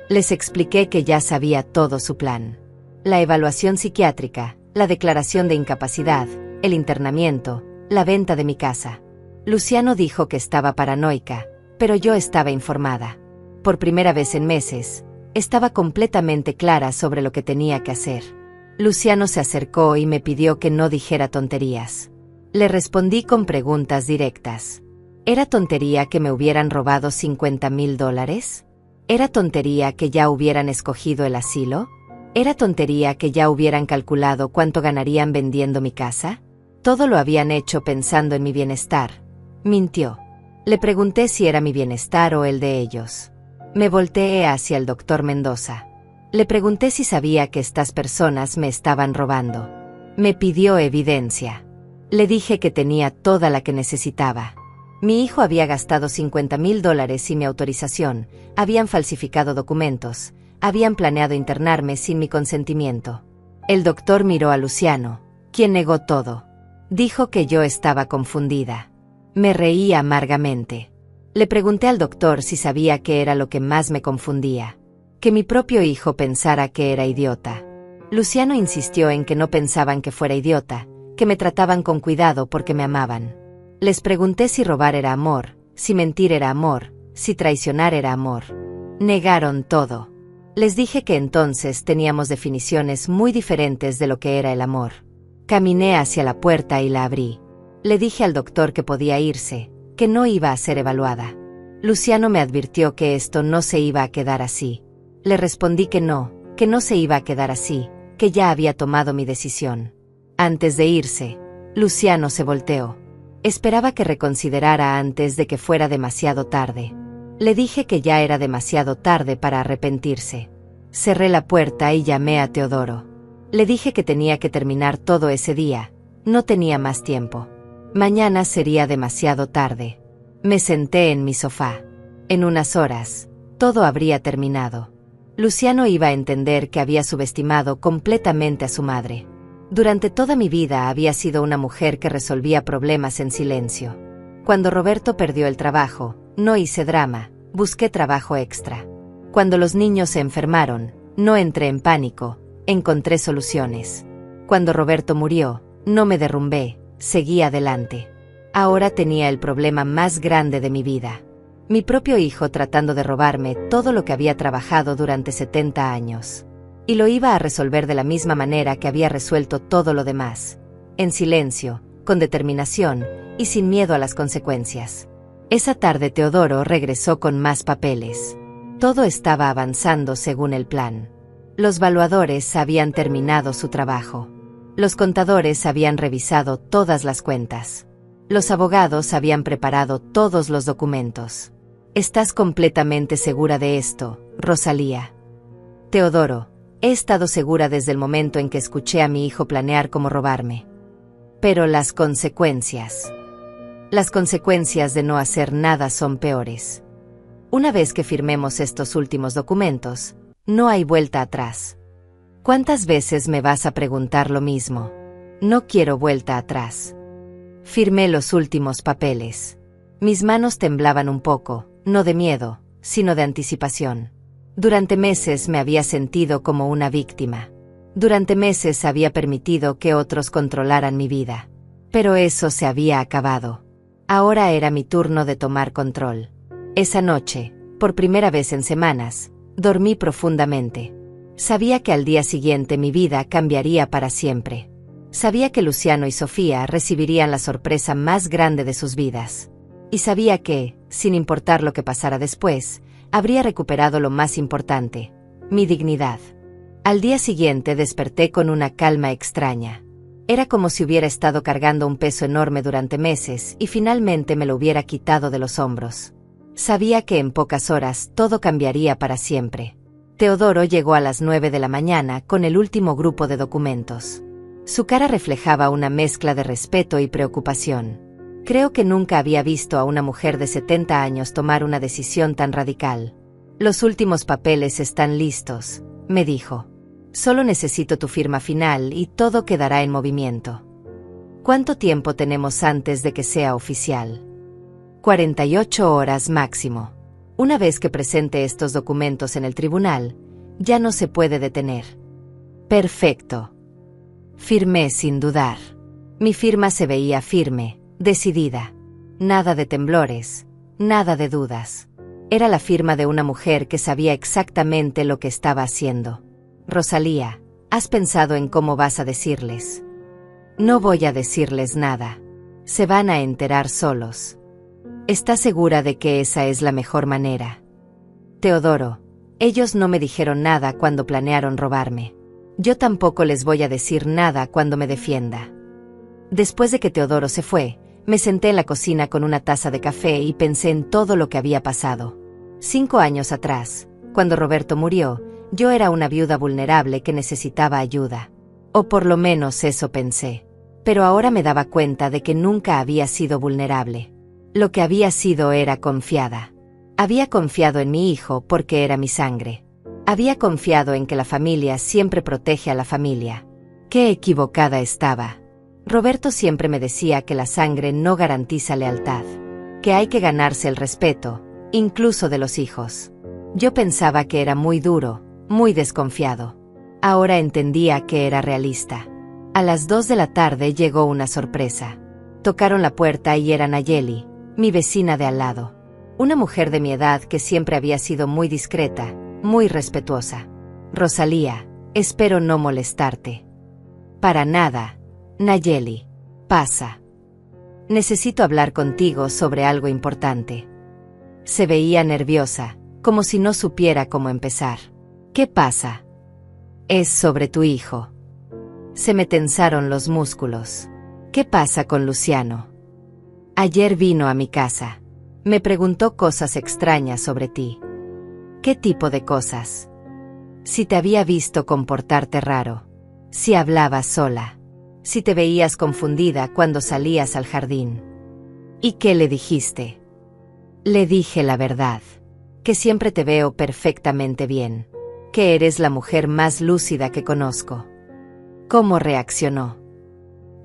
Les expliqué que ya sabía todo su plan. La evaluación psiquiátrica, la declaración de incapacidad, el internamiento, la venta de mi casa. Luciano dijo que estaba paranoica, pero yo estaba informada. Por primera vez en meses, estaba completamente clara sobre lo que tenía que hacer. Luciano se acercó y me pidió que no dijera tonterías. Le respondí con preguntas directas. ¿Era tontería que me hubieran robado $50,000? ¿Era tontería que ya hubieran escogido el asilo? ¿Era tontería que ya hubieran calculado cuánto ganarían vendiendo mi casa? Todo lo habían hecho pensando en mi bienestar. Mintió. Le pregunté si era mi bienestar o el de ellos. Me volteé hacia el doctor Mendoza. Le pregunté si sabía que estas personas me estaban robando. Me pidió evidencia. Le dije que tenía toda la que necesitaba. Mi hijo había gastado $50,000 sin mi autorización, habían falsificado documentos, habían planeado internarme sin mi consentimiento. El doctor miró a Luciano, quien negó todo. Dijo que yo estaba confundida. Me reí amargamente. Le pregunté al doctor si sabía qué era lo que más me confundía. Que mi propio hijo pensara que era idiota. Luciano insistió en que no pensaban que fuera idiota, que me trataban con cuidado porque me amaban. Les pregunté si robar era amor, si mentir era amor, si traicionar era amor. Negaron todo. Les dije que entonces teníamos definiciones muy diferentes de lo que era el amor. Caminé hacia la puerta y la abrí. Le dije al doctor que podía irse, que no iba a ser evaluada. Luciano me advirtió que esto no se iba a quedar así. Le respondí que no se iba a quedar así, que ya había tomado mi decisión. Antes de irse, Luciano se volteó. Esperaba que reconsiderara antes de que fuera demasiado tarde. Le dije que ya era demasiado tarde para arrepentirse. Cerré la puerta y llamé a Teodoro. Le dije que tenía que terminar todo ese día, no tenía más tiempo. Mañana sería demasiado tarde. Me senté en mi sofá. En unas horas, todo habría terminado. Luciano iba a entender que había subestimado completamente a su madre. Durante toda mi vida había sido una mujer que resolvía problemas en silencio. Cuando Roberto perdió el trabajo, no hice drama, busqué trabajo extra. Cuando los niños se enfermaron, no entré en pánico, encontré soluciones. Cuando Roberto murió, no me derrumbé, seguí adelante. Ahora tenía el problema más grande de mi vida. Mi propio hijo tratando de robarme todo lo que había trabajado durante 70 años. Y lo iba a resolver de la misma manera que había resuelto todo lo demás. En silencio, con determinación y sin miedo a las consecuencias. Esa tarde Teodoro regresó con más papeles. Todo estaba avanzando según el plan. Los valuadores habían terminado su trabajo. Los contadores habían revisado todas las cuentas. Los abogados habían preparado todos los documentos. ¿Estás completamente segura de esto, Rosalía? Teodoro, he estado segura desde el momento en que escuché a mi hijo planear cómo robarme. Pero las consecuencias de no hacer nada son peores. Una vez que firmemos estos últimos documentos, No hay vuelta atrás. ¿Cuántas veces me vas a preguntar lo mismo? No quiero vuelta atrás. Firmé los últimos papeles. Mis manos temblaban un poco, no de miedo, sino de anticipación. Durante meses me había sentido como una víctima. Durante meses había permitido que otros controlaran mi vida. Pero eso se había acabado. Ahora era mi turno de tomar control. Esa noche, por primera vez en semanas, dormí profundamente. Sabía que al día siguiente mi vida cambiaría para siempre. Sabía que Luciano y Sofía recibirían la sorpresa más grande de sus vidas. Y sabía que, sin importar lo que pasara después, habría recuperado lo más importante, mi dignidad. Al día siguiente desperté con una calma extraña. Era como si hubiera estado cargando un peso enorme durante meses y finalmente me lo hubiera quitado de los hombros. Sabía que en pocas horas todo cambiaría para siempre. Teodoro llegó a las 9 de la mañana con el último grupo de documentos. Su cara reflejaba una mezcla de respeto y preocupación. Creo que nunca había visto a una mujer de 70 años tomar una decisión tan radical. Los últimos papeles están listos, me dijo. Solo necesito tu firma final y todo quedará en movimiento. ¿Cuánto tiempo tenemos antes de que sea oficial? 48 horas máximo. Una vez que presente estos documentos en el tribunal, ya no se puede detener. Perfecto. Firmé sin dudar. Mi firma se veía firme, decidida. Nada de temblores, nada de dudas. Era la firma de una mujer que sabía exactamente lo que estaba haciendo. Rosalía, ¿has pensado en cómo vas a decirles? No voy a decirles nada. Se van a enterar solos. ¿Estás segura de que esa es la mejor manera? Teodoro, ellos no me dijeron nada cuando planearon robarme. Yo tampoco les voy a decir nada cuando me defienda. Después de que Teodoro se fue, me senté en la cocina con una taza de café y pensé en todo lo que había pasado. 5 años atrás, cuando Roberto murió, yo era una viuda vulnerable que necesitaba ayuda. O por lo menos eso pensé. Pero ahora me daba cuenta de que nunca había sido vulnerable. Lo que había sido era confiada. Había confiado en mi hijo porque era mi sangre. Había confiado en que la familia siempre protege a la familia. Qué equivocada estaba. Roberto siempre me decía que la sangre no garantiza lealtad, que hay que ganarse el respeto, incluso de los hijos. Yo pensaba que era muy duro, muy desconfiado. Ahora entendía que era realista. A las 2 de la tarde llegó una sorpresa. Tocaron la puerta y era Nayeli, mi vecina de al lado. Una mujer de mi edad que siempre había sido muy discreta, muy respetuosa. Rosalía, espero no molestarte. Para nada, Nayeli. Pasa. Necesito hablar contigo sobre algo importante. Se veía nerviosa, como si no supiera cómo empezar. ¿Qué pasa? Es sobre tu hijo. Se me tensaron los músculos. ¿Qué pasa con Luciano? Ayer vino a mi casa. Me preguntó cosas extrañas sobre ti. ¿Qué tipo de cosas? Si te había visto comportarte raro. Si hablabas sola. Si te veías confundida cuando salías al jardín. ¿Y qué le dijiste? Le dije la verdad. Que siempre te veo perfectamente bien. Que eres la mujer más lúcida que conozco. ¿Cómo reaccionó?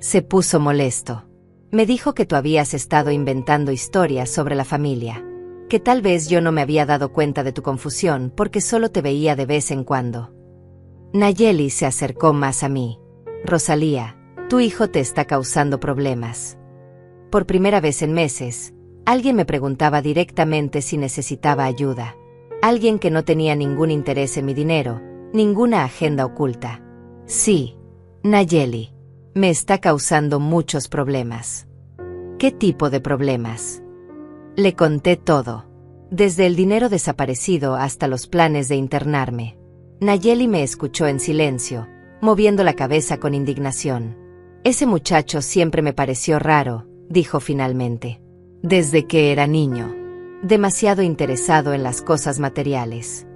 Se puso molesto. Me dijo que tú habías estado inventando historias sobre la familia. Que tal vez yo no me había dado cuenta de tu confusión porque solo te veía de vez en cuando. Nayeli se acercó más a mí. Rosalía, tu hijo te está causando problemas. Por primera vez en meses, alguien me preguntaba directamente si necesitaba ayuda. Alguien que no tenía ningún interés en mi dinero, ninguna agenda oculta. Sí, Nayeli, me está causando muchos problemas. ¿Qué tipo de problemas? Le conté todo, desde el dinero desaparecido hasta los planes de internarme. Nayeli me escuchó en silencio, moviendo la cabeza con indignación. Ese muchacho siempre me pareció raro, dijo finalmente. Desde que era niño. Demasiado interesado en las cosas materiales.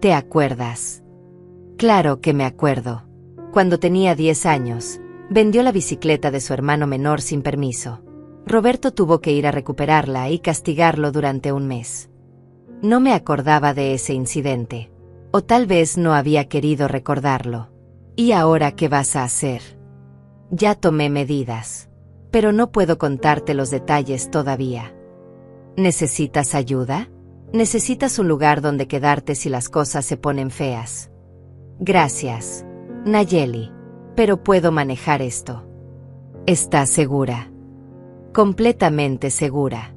¿Te acuerdas? Claro que me acuerdo. Cuando tenía 10 años, vendió la bicicleta de su hermano menor sin permiso. Roberto tuvo que ir a recuperarla y castigarlo durante un mes. No me acordaba de ese incidente. O tal vez no había querido recordarlo. ¿Y ahora qué vas a hacer? Ya tomé medidas. Pero no puedo contarte los detalles todavía. ¿Necesitas ayuda? ¿Necesitas un lugar donde quedarte si las cosas se ponen feas? Gracias, Nayeli. Pero puedo manejar esto. ¿Estás segura? Completamente segura.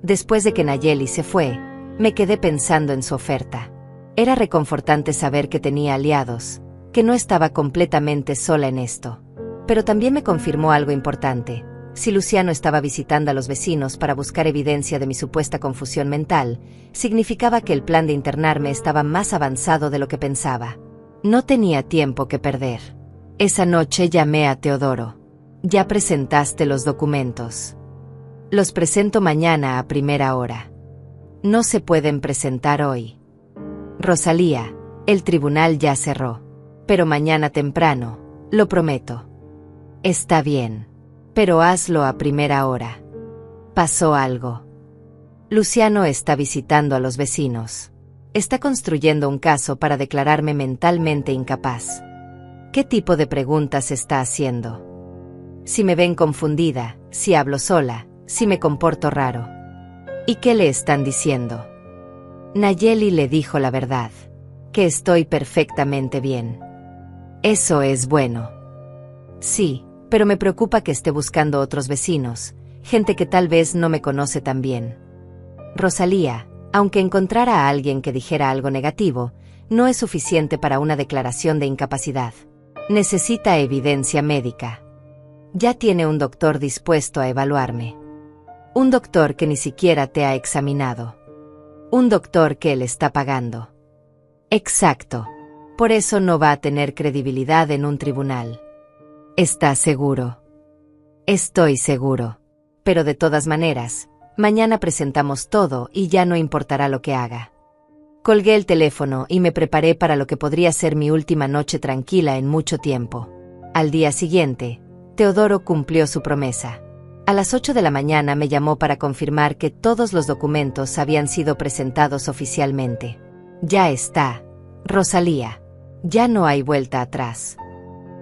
Después de que Nayeli se fue, me quedé pensando en su oferta. Era reconfortante saber que tenía aliados, que no estaba completamente sola en esto. Pero también me confirmó algo importante. Si Luciano estaba visitando a los vecinos para buscar evidencia de mi supuesta confusión mental, significaba que el plan de internarme estaba más avanzado de lo que pensaba. No tenía tiempo que perder. Esa noche llamé a Teodoro. Ya presentaste los documentos. Los presento mañana a primera hora. No se pueden presentar hoy. Rosalía, el tribunal ya cerró. Pero mañana temprano, lo prometo. Está bien. Pero hazlo a primera hora. Pasó algo. Luciano está visitando a los vecinos. Está construyendo un caso para declararme mentalmente incapaz. ¿Qué tipo de preguntas está haciendo? Si me ven confundida, si hablo sola, si me comporto raro. ¿Y qué le están diciendo? Nayeli le dijo la verdad. Que estoy perfectamente bien. Eso es bueno. Sí, pero me preocupa que esté buscando otros vecinos, gente que tal vez no me conoce tan bien. Rosalía, aunque encontrara a alguien que dijera algo negativo, no es suficiente para una declaración de incapacidad. Necesita evidencia médica. Ya tiene un doctor dispuesto a evaluarme. Un doctor que ni siquiera te ha examinado. Un doctor que él está pagando. Exacto. Por eso no va a tener credibilidad en un tribunal. ¿Estás seguro? Estoy seguro. Pero de todas maneras, mañana presentamos todo y ya no importará lo que haga. Colgué el teléfono y me preparé para lo que podría ser mi última noche tranquila en mucho tiempo. Al día siguiente, Teodoro cumplió su promesa. A las 8 de la mañana me llamó para confirmar que todos los documentos habían sido presentados oficialmente. Ya está, Rosalía. Ya no hay vuelta atrás.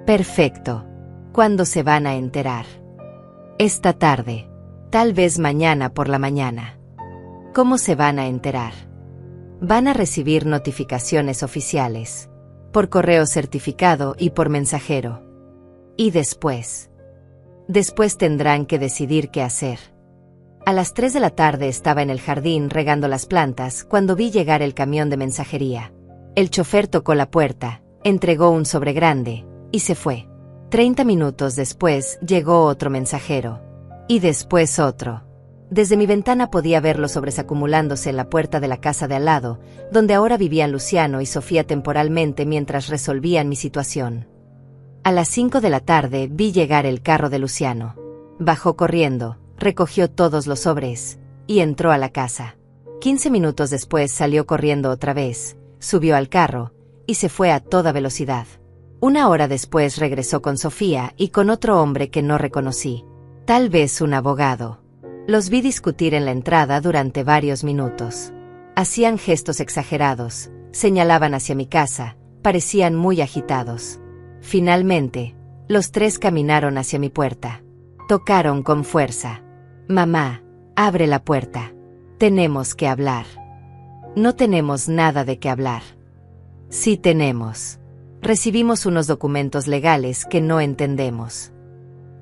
Perfecto. ¿Cuándo se van a enterar? Esta tarde. Tal vez mañana por la mañana. ¿Cómo se van a enterar? Van a recibir notificaciones oficiales. Por correo certificado y por mensajero. ¿Y después? Después tendrán que decidir qué hacer. A las 3 de la tarde estaba en el jardín regando las plantas cuando vi llegar el camión de mensajería. El chofer tocó la puerta, entregó un sobre grande, y se fue. 30 minutos después llegó otro mensajero. Y después otro. Desde mi ventana podía ver los sobres acumulándose en la puerta de la casa de al lado, donde ahora vivían Luciano y Sofía temporalmente mientras resolvían mi situación. A las 5 de la tarde vi llegar el carro de Luciano. Bajó corriendo, recogió todos los sobres, y entró a la casa. 15 minutos después salió corriendo otra vez, subió al carro, y se fue a toda velocidad. Una hora después regresó con Sofía y con otro hombre que no reconocí. Tal vez un abogado. Los vi discutir en la entrada durante varios minutos. Hacían gestos exagerados, señalaban hacia mi casa, parecían muy agitados. Finalmente, los tres caminaron hacia mi puerta. Tocaron con fuerza. Mamá, abre la puerta. Tenemos que hablar. No tenemos nada de qué hablar. Sí tenemos. Recibimos unos documentos legales que no entendemos.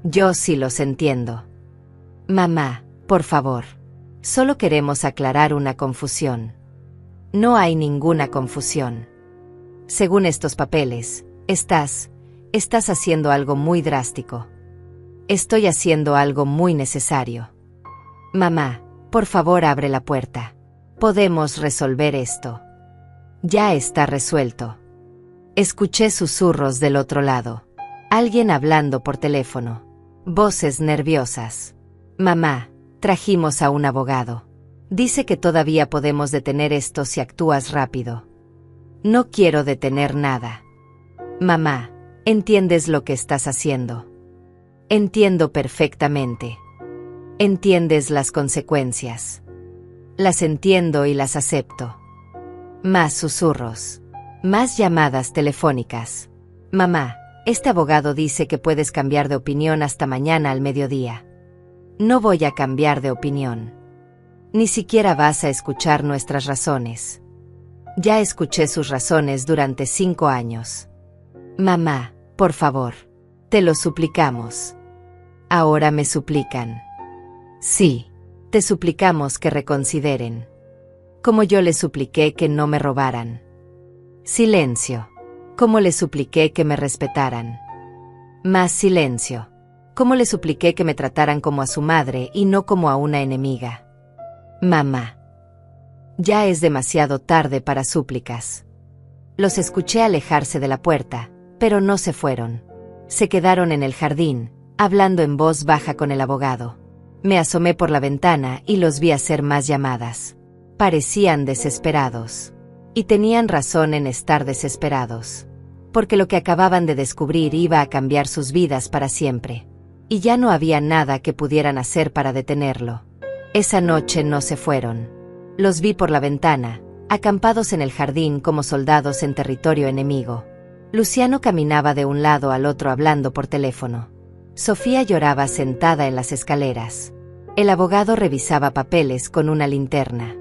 Yo sí los entiendo. Mamá, por favor. Solo queremos aclarar una confusión. No hay ninguna confusión. Según estos papeles, estás haciendo algo muy drástico. Estoy haciendo algo muy necesario. Mamá, por favor abre la puerta. Podemos resolver esto. Ya está resuelto. Escuché susurros del otro lado. Alguien hablando por teléfono. Voces nerviosas. Mamá, trajimos a un abogado. Dice que todavía podemos detener esto si actúas rápido. No quiero detener nada. Mamá, ¿entiendes lo que estás haciendo? Entiendo perfectamente. ¿Entiendes las consecuencias? Las entiendo y las acepto. Más susurros. Más llamadas telefónicas. Mamá, este abogado dice que puedes cambiar de opinión hasta mañana al mediodía. No voy a cambiar de opinión. Ni siquiera vas a escuchar nuestras razones. Ya escuché sus razones durante 5 años. Mamá, por favor. Te lo suplicamos. Ahora me suplican. Sí, te suplicamos que reconsideren. Como yo les supliqué que no me robaran. Silencio. Como les supliqué que me respetaran. Más silencio. Como les supliqué que me trataran como a su madre y no como a una enemiga. Mamá. Ya es demasiado tarde para súplicas. Los escuché alejarse de la puerta, pero no se fueron. Se quedaron en el jardín, hablando en voz baja con el abogado. Me asomé por la ventana y los vi hacer más llamadas. Parecían desesperados. Y tenían razón en estar desesperados. Porque lo que acababan de descubrir iba a cambiar sus vidas para siempre. Y ya no había nada que pudieran hacer para detenerlo. Esa noche no se fueron. Los vi por la ventana, acampados en el jardín como soldados en territorio enemigo. Luciano caminaba de un lado al otro hablando por teléfono. Sofía lloraba sentada en las escaleras. El abogado revisaba papeles con una linterna.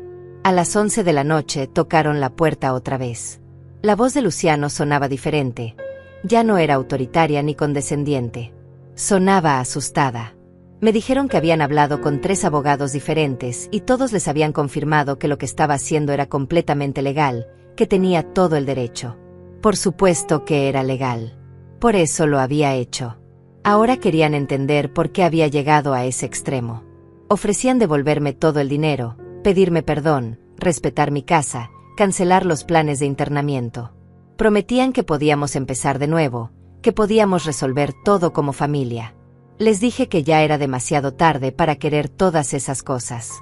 A las 11 de la noche tocaron la puerta otra vez. La voz de Luciano sonaba diferente. Ya no era autoritaria ni condescendiente. Sonaba asustada. Me dijeron que habían hablado con 3 abogados diferentes y todos les habían confirmado que lo que estaba haciendo era completamente legal, que tenía todo el derecho. Por supuesto que era legal. Por eso lo había hecho. Ahora querían entender por qué había llegado a ese extremo. Ofrecían devolverme todo el dinero, pedirme perdón, respetar mi casa, cancelar los planes de internamiento. Prometían que podíamos empezar de nuevo, que podíamos resolver todo como familia. Les dije que ya era demasiado tarde para querer todas esas cosas.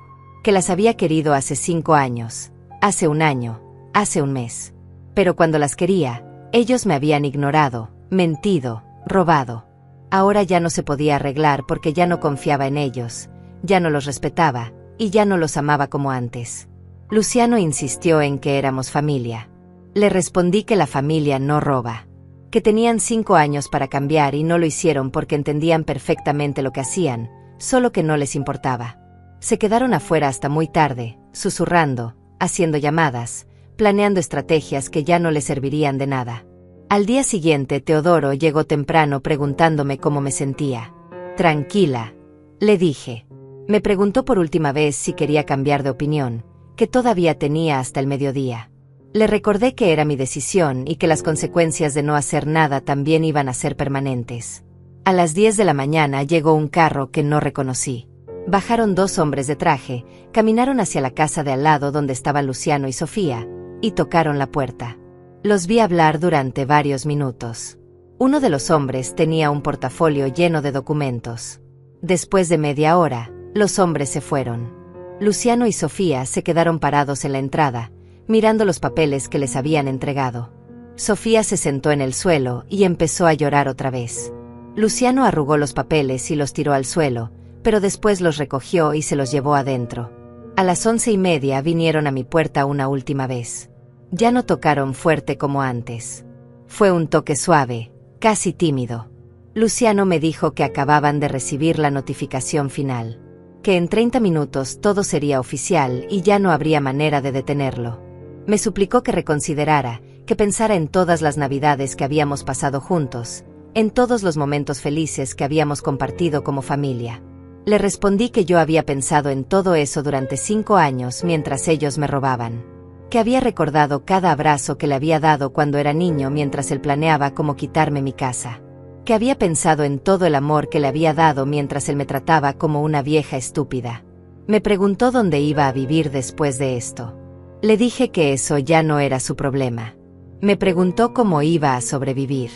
Que las había querido hace 5 años, hace 1 año, hace 1 mes. Pero cuando las quería, ellos me habían ignorado, mentido, robado. Ahora ya no se podía arreglar porque ya no confiaba en ellos, ya no los respetaba, y ya no los amaba como antes. Luciano insistió en que éramos familia. Le respondí que la familia no roba. Que tenían 5 años para cambiar y no lo hicieron porque entendían perfectamente lo que hacían, solo que no les importaba. Se quedaron afuera hasta muy tarde, susurrando, haciendo llamadas, planeando estrategias que ya no les servirían de nada. Al día siguiente Teodoro llegó temprano preguntándome cómo me sentía. Tranquila, le dije. Me preguntó por última vez si quería cambiar de opinión, que todavía tenía hasta el mediodía. Le recordé que era mi decisión y que las consecuencias de no hacer nada también iban a ser permanentes. A las 10 de la mañana llegó un carro que no reconocí. Bajaron 2 hombres de traje, caminaron hacia la casa de al lado donde estaban Luciano y Sofía, y tocaron la puerta. Los vi hablar durante varios minutos. Uno de los hombres tenía un portafolio lleno de documentos. Después de media hora, los hombres se fueron. Luciano y Sofía se quedaron parados en la entrada, mirando los papeles que les habían entregado. Sofía se sentó en el suelo y empezó a llorar otra vez. Luciano arrugó los papeles y los tiró al suelo, pero después los recogió y se los llevó adentro. A las 11:30 vinieron a mi puerta una última vez. Ya no tocaron fuerte como antes. Fue un toque suave, casi tímido. Luciano me dijo que acababan de recibir la notificación final. Que en 30 minutos todo sería oficial y ya no habría manera de detenerlo. Me suplicó que reconsiderara, que pensara en todas las navidades que habíamos pasado juntos, en todos los momentos felices que habíamos compartido como familia. Le respondí que yo había pensado en todo eso durante 5 años mientras ellos me robaban. Que había recordado cada abrazo que le había dado cuando era niño mientras él planeaba cómo quitarme mi casa. Que había pensado en todo el amor que le había dado mientras él me trataba como una vieja estúpida. Me preguntó dónde iba a vivir después de esto. Le dije que eso ya no era su problema. Me preguntó cómo iba a sobrevivir.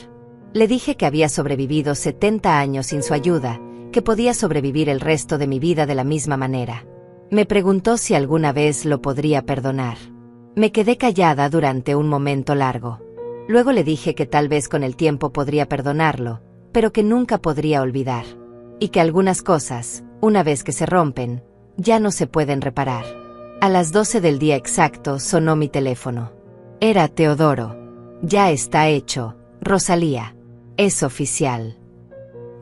Le dije que había sobrevivido 70 años sin su ayuda, que podía sobrevivir el resto de mi vida de la misma manera. Me preguntó si alguna vez lo podría perdonar. Me quedé callada durante un momento largo. Luego le dije que tal vez con el tiempo podría perdonarlo, pero que nunca podría olvidar. Y que algunas cosas, una vez que se rompen, ya no se pueden reparar. A las 12 del día exacto sonó mi teléfono. Era Teodoro. Ya está hecho, Rosalía. Es oficial.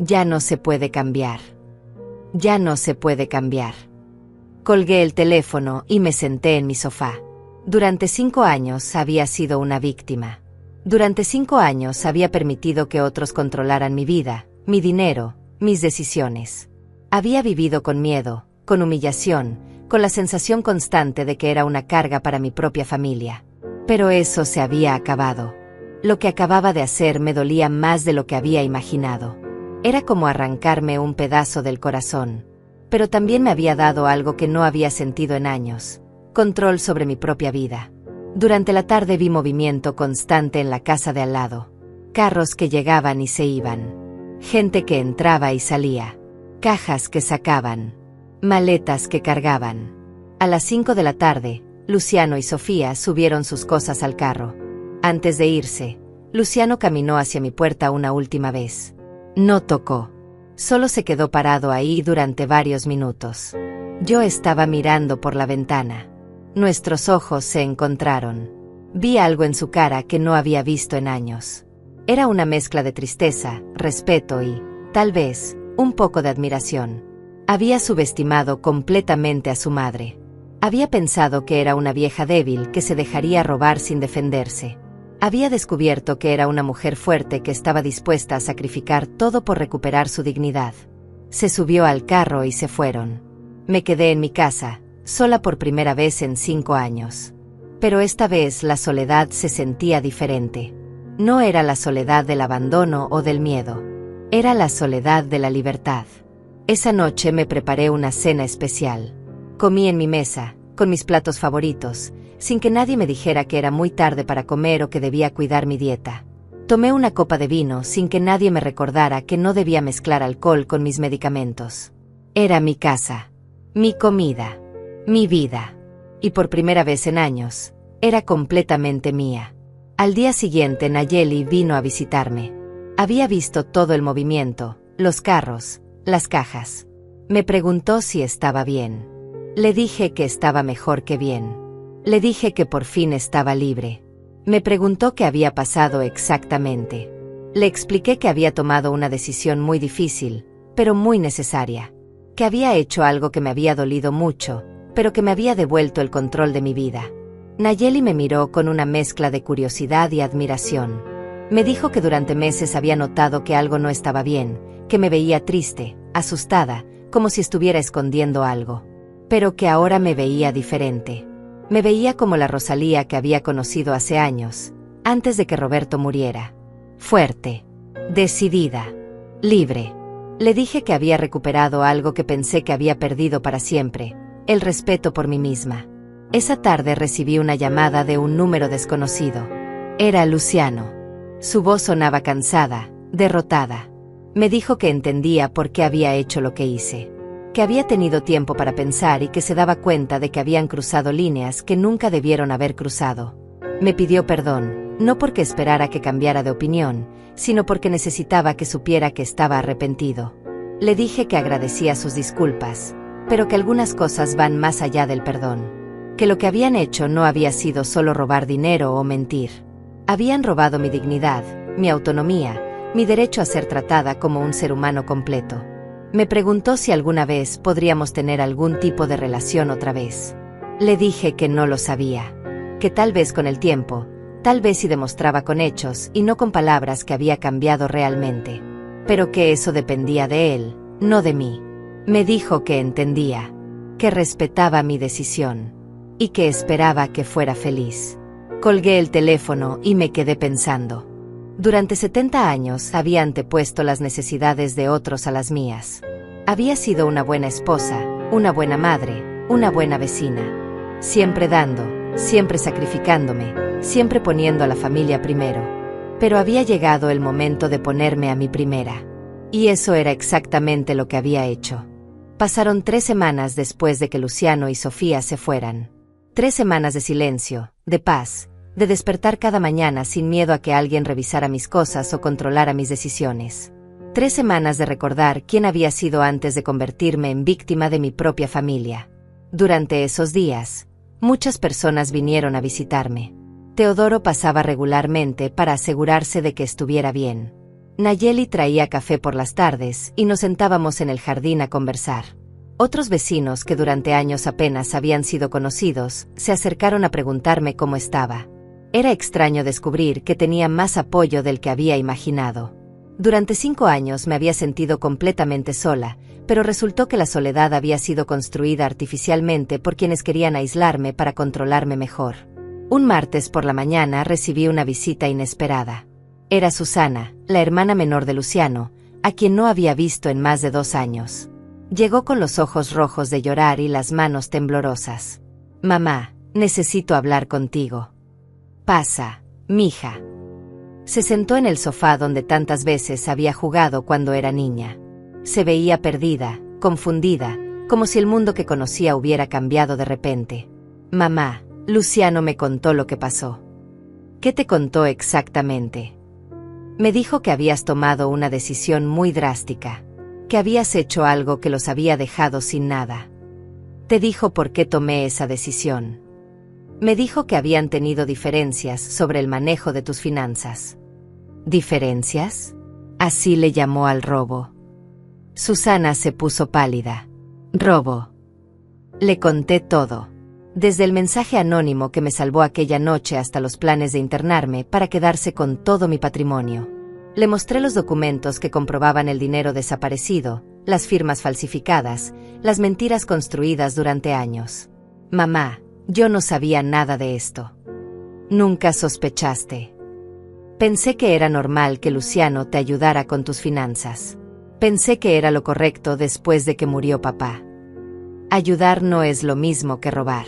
Ya no se puede cambiar. Ya no se puede cambiar. Colgué el teléfono y me senté en mi sofá. Durante 5 años había sido una víctima. Durante 5 años había permitido que otros controlaran mi vida, mi dinero, mis decisiones. Había vivido con miedo, con humillación, con la sensación constante de que era una carga para mi propia familia. Pero eso se había acabado. Lo que acababa de hacer me dolía más de lo que había imaginado. Era como arrancarme un pedazo del corazón. Pero también me había dado algo que no había sentido en años: control sobre mi propia vida. Durante la tarde vi movimiento constante en la casa de al lado. Carros que llegaban y se iban. Gente que entraba y salía. Cajas que sacaban. Maletas que cargaban. A las 5 de la tarde, Luciano y Sofía subieron sus cosas al carro. Antes de irse, Luciano caminó hacia mi puerta una última vez. No tocó. Solo se quedó parado ahí durante varios minutos. Yo estaba mirando por la ventana. Nuestros ojos se encontraron. Vi algo en su cara que no había visto en años. Era una mezcla de tristeza, respeto y, tal vez, un poco de admiración. Había subestimado completamente a su madre. Había pensado que era una vieja débil que se dejaría robar sin defenderse. Había descubierto que era una mujer fuerte que estaba dispuesta a sacrificar todo por recuperar su dignidad. Se subió al carro y se fueron. Me quedé en mi casa, sola por primera vez en 5 años. Pero esta vez la soledad se sentía diferente. No era la soledad del abandono o del miedo. Era la soledad de la libertad. Esa noche me preparé una cena especial. Comí en mi mesa, con mis platos favoritos, sin que nadie me dijera que era muy tarde para comer o que debía cuidar mi dieta. Tomé una copa de vino sin que nadie me recordara que no debía mezclar alcohol con mis medicamentos. Era mi casa, mi comida, mi vida. Y por primera vez en años, era completamente mía. Al día siguiente Nayeli vino a visitarme. Había visto todo el movimiento, los carros, las cajas. Me preguntó si estaba bien. Le dije que estaba mejor que bien. Le dije que por fin estaba libre. Me preguntó qué había pasado exactamente. Le expliqué que había tomado una decisión muy difícil, pero muy necesaria. Que había hecho algo que me había dolido mucho, pero que me había devuelto el control de mi vida. Nayeli me miró con una mezcla de curiosidad y admiración. Me dijo que durante meses había notado que algo no estaba bien, que me veía triste, asustada, como si estuviera escondiendo algo. Pero que ahora me veía diferente. Me veía como la Rosalía que había conocido hace años, antes de que Roberto muriera. Fuerte, decidida, libre. Le dije que había recuperado algo que pensé que había perdido para siempre: el respeto por mí misma. Esa tarde recibí una llamada de un número desconocido. Era Luciano. Su voz sonaba cansada, derrotada. Me dijo que entendía por qué había hecho lo que hice. Que había tenido tiempo para pensar y que se daba cuenta de que habían cruzado líneas que nunca debieron haber cruzado. Me pidió perdón, no porque esperara que cambiara de opinión, sino porque necesitaba que supiera que estaba arrepentido. Le dije que agradecía sus disculpas, pero que algunas cosas van más allá del perdón. Que lo que habían hecho no había sido solo robar dinero o mentir. Habían robado mi dignidad, mi autonomía, mi derecho a ser tratada como un ser humano completo. Me preguntó si alguna vez podríamos tener algún tipo de relación otra vez. Le dije que no lo sabía. Que tal vez con el tiempo, tal vez si demostraba con hechos y no con palabras que había cambiado realmente. Pero que eso dependía de él, no de mí. Me dijo que entendía, que respetaba mi decisión y que esperaba que fuera feliz. Colgué el teléfono y me quedé pensando. Durante 70 años había antepuesto las necesidades de otros a las mías. Había sido una buena esposa, una buena madre, una buena vecina. Siempre dando, siempre sacrificándome, siempre poniendo a la familia primero. Pero había llegado el momento de ponerme a mí primera. Y eso era exactamente lo que había hecho. Pasaron 3 semanas después de que Luciano y Sofía se fueran. 3 semanas de silencio, de paz, de despertar cada mañana sin miedo a que alguien revisara mis cosas o controlara mis decisiones. 3 semanas de recordar quién había sido antes de convertirme en víctima de mi propia familia. Durante esos días, muchas personas vinieron a visitarme. Teodoro pasaba regularmente para asegurarse de que estuviera bien. Nayeli traía café por las tardes y nos sentábamos en el jardín a conversar. Otros vecinos que durante años apenas habían sido conocidos, se acercaron a preguntarme cómo estaba. Era extraño descubrir que tenía más apoyo del que había imaginado. Durante 5 años me había sentido completamente sola, pero resultó que la soledad había sido construida artificialmente por quienes querían aislarme para controlarme mejor. Un martes por la mañana recibí una visita inesperada. Era Susana, la hermana menor de Luciano, a quien no había visto en más de 2 años. Llegó con los ojos rojos de llorar y las manos temblorosas. «Mamá, necesito hablar contigo». «Pasa, mija». Se sentó en el sofá donde tantas veces había jugado cuando era niña. Se veía perdida, confundida, como si el mundo que conocía hubiera cambiado de repente. «Mamá, Luciano me contó lo que pasó». «¿Qué te contó exactamente?» «Me dijo que habías tomado una decisión muy drástica, que habías hecho algo que los había dejado sin nada». «¿Te dijo por qué tomé esa decisión?» «Me dijo que habían tenido diferencias sobre el manejo de tus finanzas». «¿Diferencias?». Así le llamó al robo. Susana se puso pálida. «¿Robo?». Le conté todo. Desde el mensaje anónimo que me salvó aquella noche hasta los planes de internarme para quedarse con todo mi patrimonio. Le mostré los documentos que comprobaban el dinero desaparecido, las firmas falsificadas, las mentiras construidas durante años. «Mamá, yo no sabía nada de esto». «Nunca sospechaste». «Pensé que era normal que Luciano te ayudara con tus finanzas. Pensé que era lo correcto después de que murió papá». «Ayudar no es lo mismo que robar».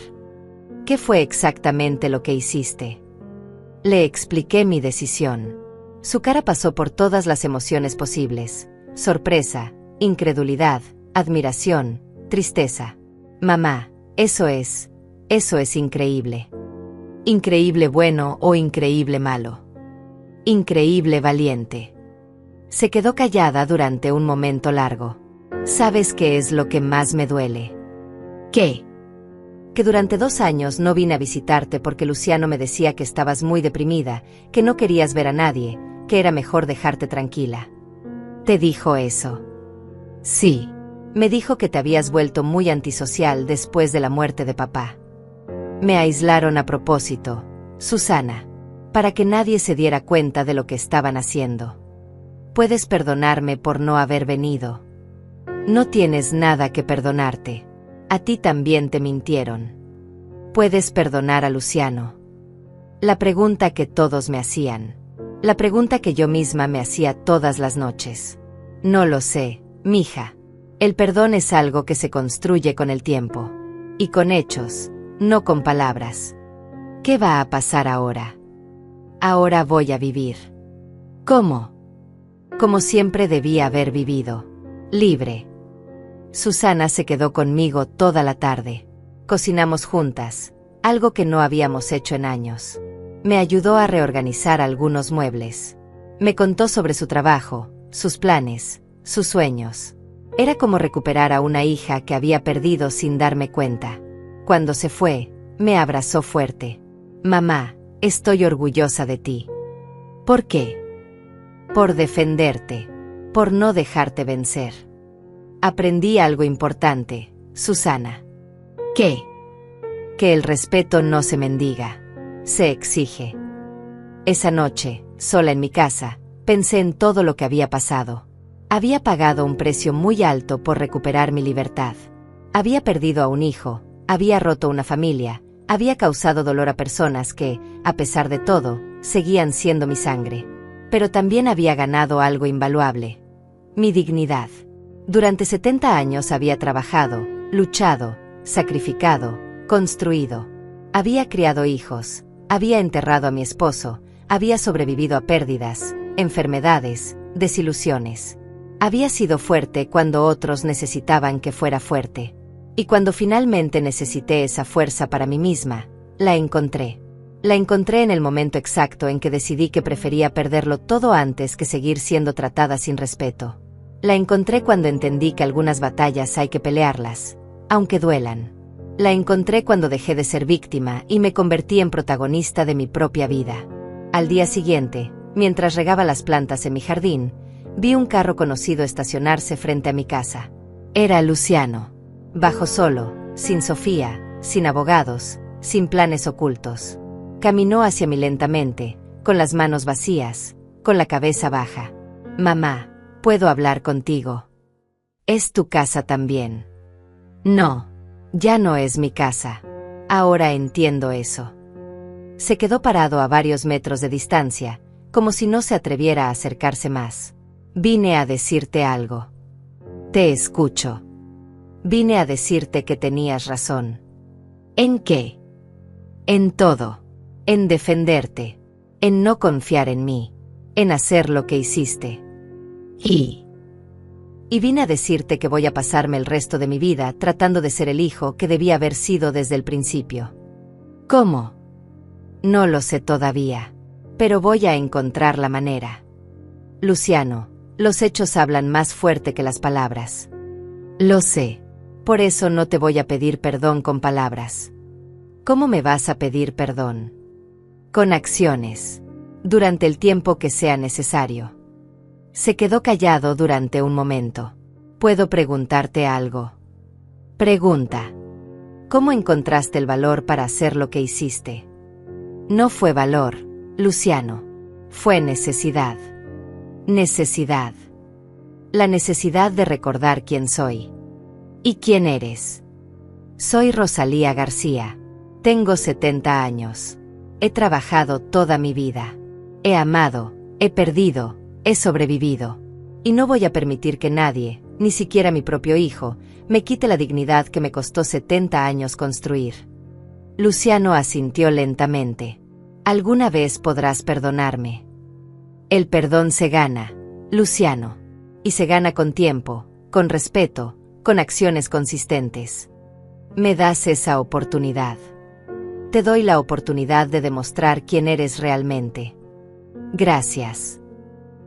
«¿Qué fue exactamente lo que hiciste?». Le expliqué mi decisión. Su cara pasó por todas las emociones posibles: sorpresa, incredulidad, admiración, tristeza. «Mamá, eso es increíble». «¿Increíble bueno o increíble malo?». «Increíble valiente». Se quedó callada durante un momento largo. «¿Sabes qué es lo que más me duele?». «¿Qué?». «Que durante 2 años no vine a visitarte porque Luciano me decía que estabas muy deprimida, que no querías ver a nadie, que era mejor dejarte tranquila». «¿Te dijo eso?». «Sí. Me dijo que te habías vuelto muy antisocial después de la muerte de papá». «Me aislaron a propósito, Susana, para que nadie se diera cuenta de lo que estaban haciendo. Puedes perdonarme por no haber venido». «No tienes nada que perdonarte. A ti también te mintieron. Puedes perdonar a Luciano». La pregunta que todos me hacían. La pregunta que yo misma me hacía todas las noches. «No lo sé, mija. El perdón es algo que se construye con el tiempo. Y con hechos, no con palabras». «¿Qué va a pasar ahora?». «Ahora voy a vivir». «¿Cómo?». «Como siempre debía haber vivido. Libre». Susana se quedó conmigo toda la tarde. Cocinamos juntas, algo que no habíamos hecho en años. Me ayudó a reorganizar algunos muebles. Me contó sobre su trabajo, sus planes, sus sueños. Era como recuperar a una hija que había perdido sin darme cuenta. Cuando se fue, me abrazó fuerte. «Mamá, estoy orgullosa de ti». «¿Por qué?». «Por defenderte, por no dejarte vencer». «Aprendí algo importante, Susana». «¿Qué?». «Que el respeto no se mendiga, se exige». Esa noche, sola en mi casa, pensé en todo lo que había pasado. Había pagado un precio muy alto por recuperar mi libertad. Había perdido a un hijo, había roto una familia, había causado dolor a personas que, a pesar de todo, seguían siendo mi sangre. Pero también había ganado algo invaluable: mi dignidad. Durante 70 años había trabajado, luchado, sacrificado, construido. Había criado hijos, había enterrado a mi esposo, había sobrevivido a pérdidas, enfermedades, desilusiones. Había sido fuerte cuando otros necesitaban que fuera fuerte. Y cuando finalmente necesité esa fuerza para mí misma, la encontré. La encontré en el momento exacto en que decidí que prefería perderlo todo antes que seguir siendo tratada sin respeto. La encontré cuando entendí que algunas batallas hay que pelearlas, aunque duelan. La encontré cuando dejé de ser víctima y me convertí en protagonista de mi propia vida. Al día siguiente, mientras regaba las plantas en mi jardín, vi un carro conocido estacionarse frente a mi casa. Era Luciano. Bajó solo, sin Sofía, sin abogados, sin planes ocultos. Caminó hacia mí lentamente, con las manos vacías, con la cabeza baja. «Mamá, ¿puedo hablar contigo? ¿Es tu casa también?» «No, ya no es mi casa. Ahora entiendo eso». Se quedó parado a varios metros de distancia, como si no se atreviera a acercarse más. «Vine a decirte algo». «Te escucho». «Vine a decirte que tenías razón». «¿En qué?» «En todo. En defenderte. En no confiar en mí. En hacer lo que hiciste. Y vine a decirte que voy a pasarme el resto de mi vida tratando de ser el hijo que debía haber sido desde el principio». «¿Cómo?» «No lo sé todavía. Pero voy a encontrar la manera». «Luciano, los hechos hablan más fuerte que las palabras». «Lo sé. Por eso no te voy a pedir perdón con palabras». «¿Cómo me vas a pedir perdón?» «Con acciones. Durante el tiempo que sea necesario». Se quedó callado durante un momento. «¿Puedo preguntarte algo?» «Pregunta». «¿Cómo encontraste el valor para hacer lo que hiciste?» «No fue valor, Luciano. Fue necesidad». «Necesidad». «La necesidad de recordar quién soy». «¿Y quién eres?» «Soy Rosalía García. Tengo 70 años. He trabajado toda mi vida. He amado, he perdido, he sobrevivido. Y no voy a permitir que nadie, ni siquiera mi propio hijo, me quite la dignidad que me costó 70 años construir». Luciano asintió lentamente. «¿Alguna vez podrás perdonarme?» «El perdón se gana, Luciano. Y se gana con tiempo, con respeto, con acciones consistentes. ¿Me das esa oportunidad?» «Te doy la oportunidad de demostrar quién eres realmente». «Gracias».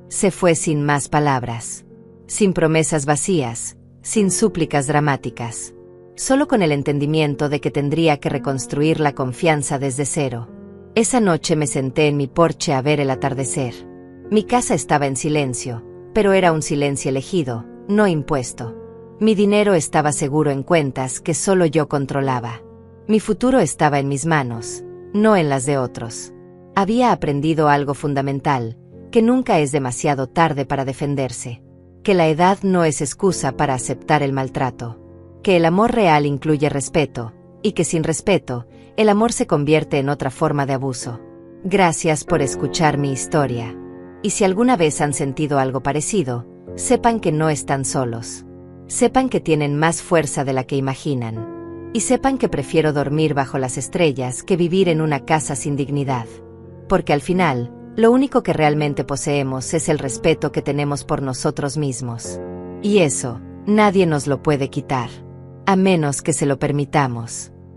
Se fue sin más palabras, sin promesas vacías, sin súplicas dramáticas, solo con el entendimiento de que tendría que reconstruir la confianza desde cero. Esa noche me senté en mi porche a ver el atardecer. Mi casa estaba en silencio, pero era un silencio elegido, no impuesto. Mi dinero estaba seguro en cuentas que solo yo controlaba. Mi futuro estaba en mis manos, no en las de otros. Había aprendido algo fundamental, que nunca es demasiado tarde para defenderse, que la edad no es excusa para aceptar el maltrato, que el amor real incluye respeto, y que sin respeto, el amor se convierte en otra forma de abuso. Gracias por escuchar mi historia. Y si alguna vez han sentido algo parecido, sepan que no están solos. Sepan que tienen más fuerza de la que imaginan. Y sepan que prefiero dormir bajo las estrellas que vivir en una casa sin dignidad. Porque al final, lo único que realmente poseemos es el respeto que tenemos por nosotros mismos. Y eso, nadie nos lo puede quitar. A menos que se lo permitamos.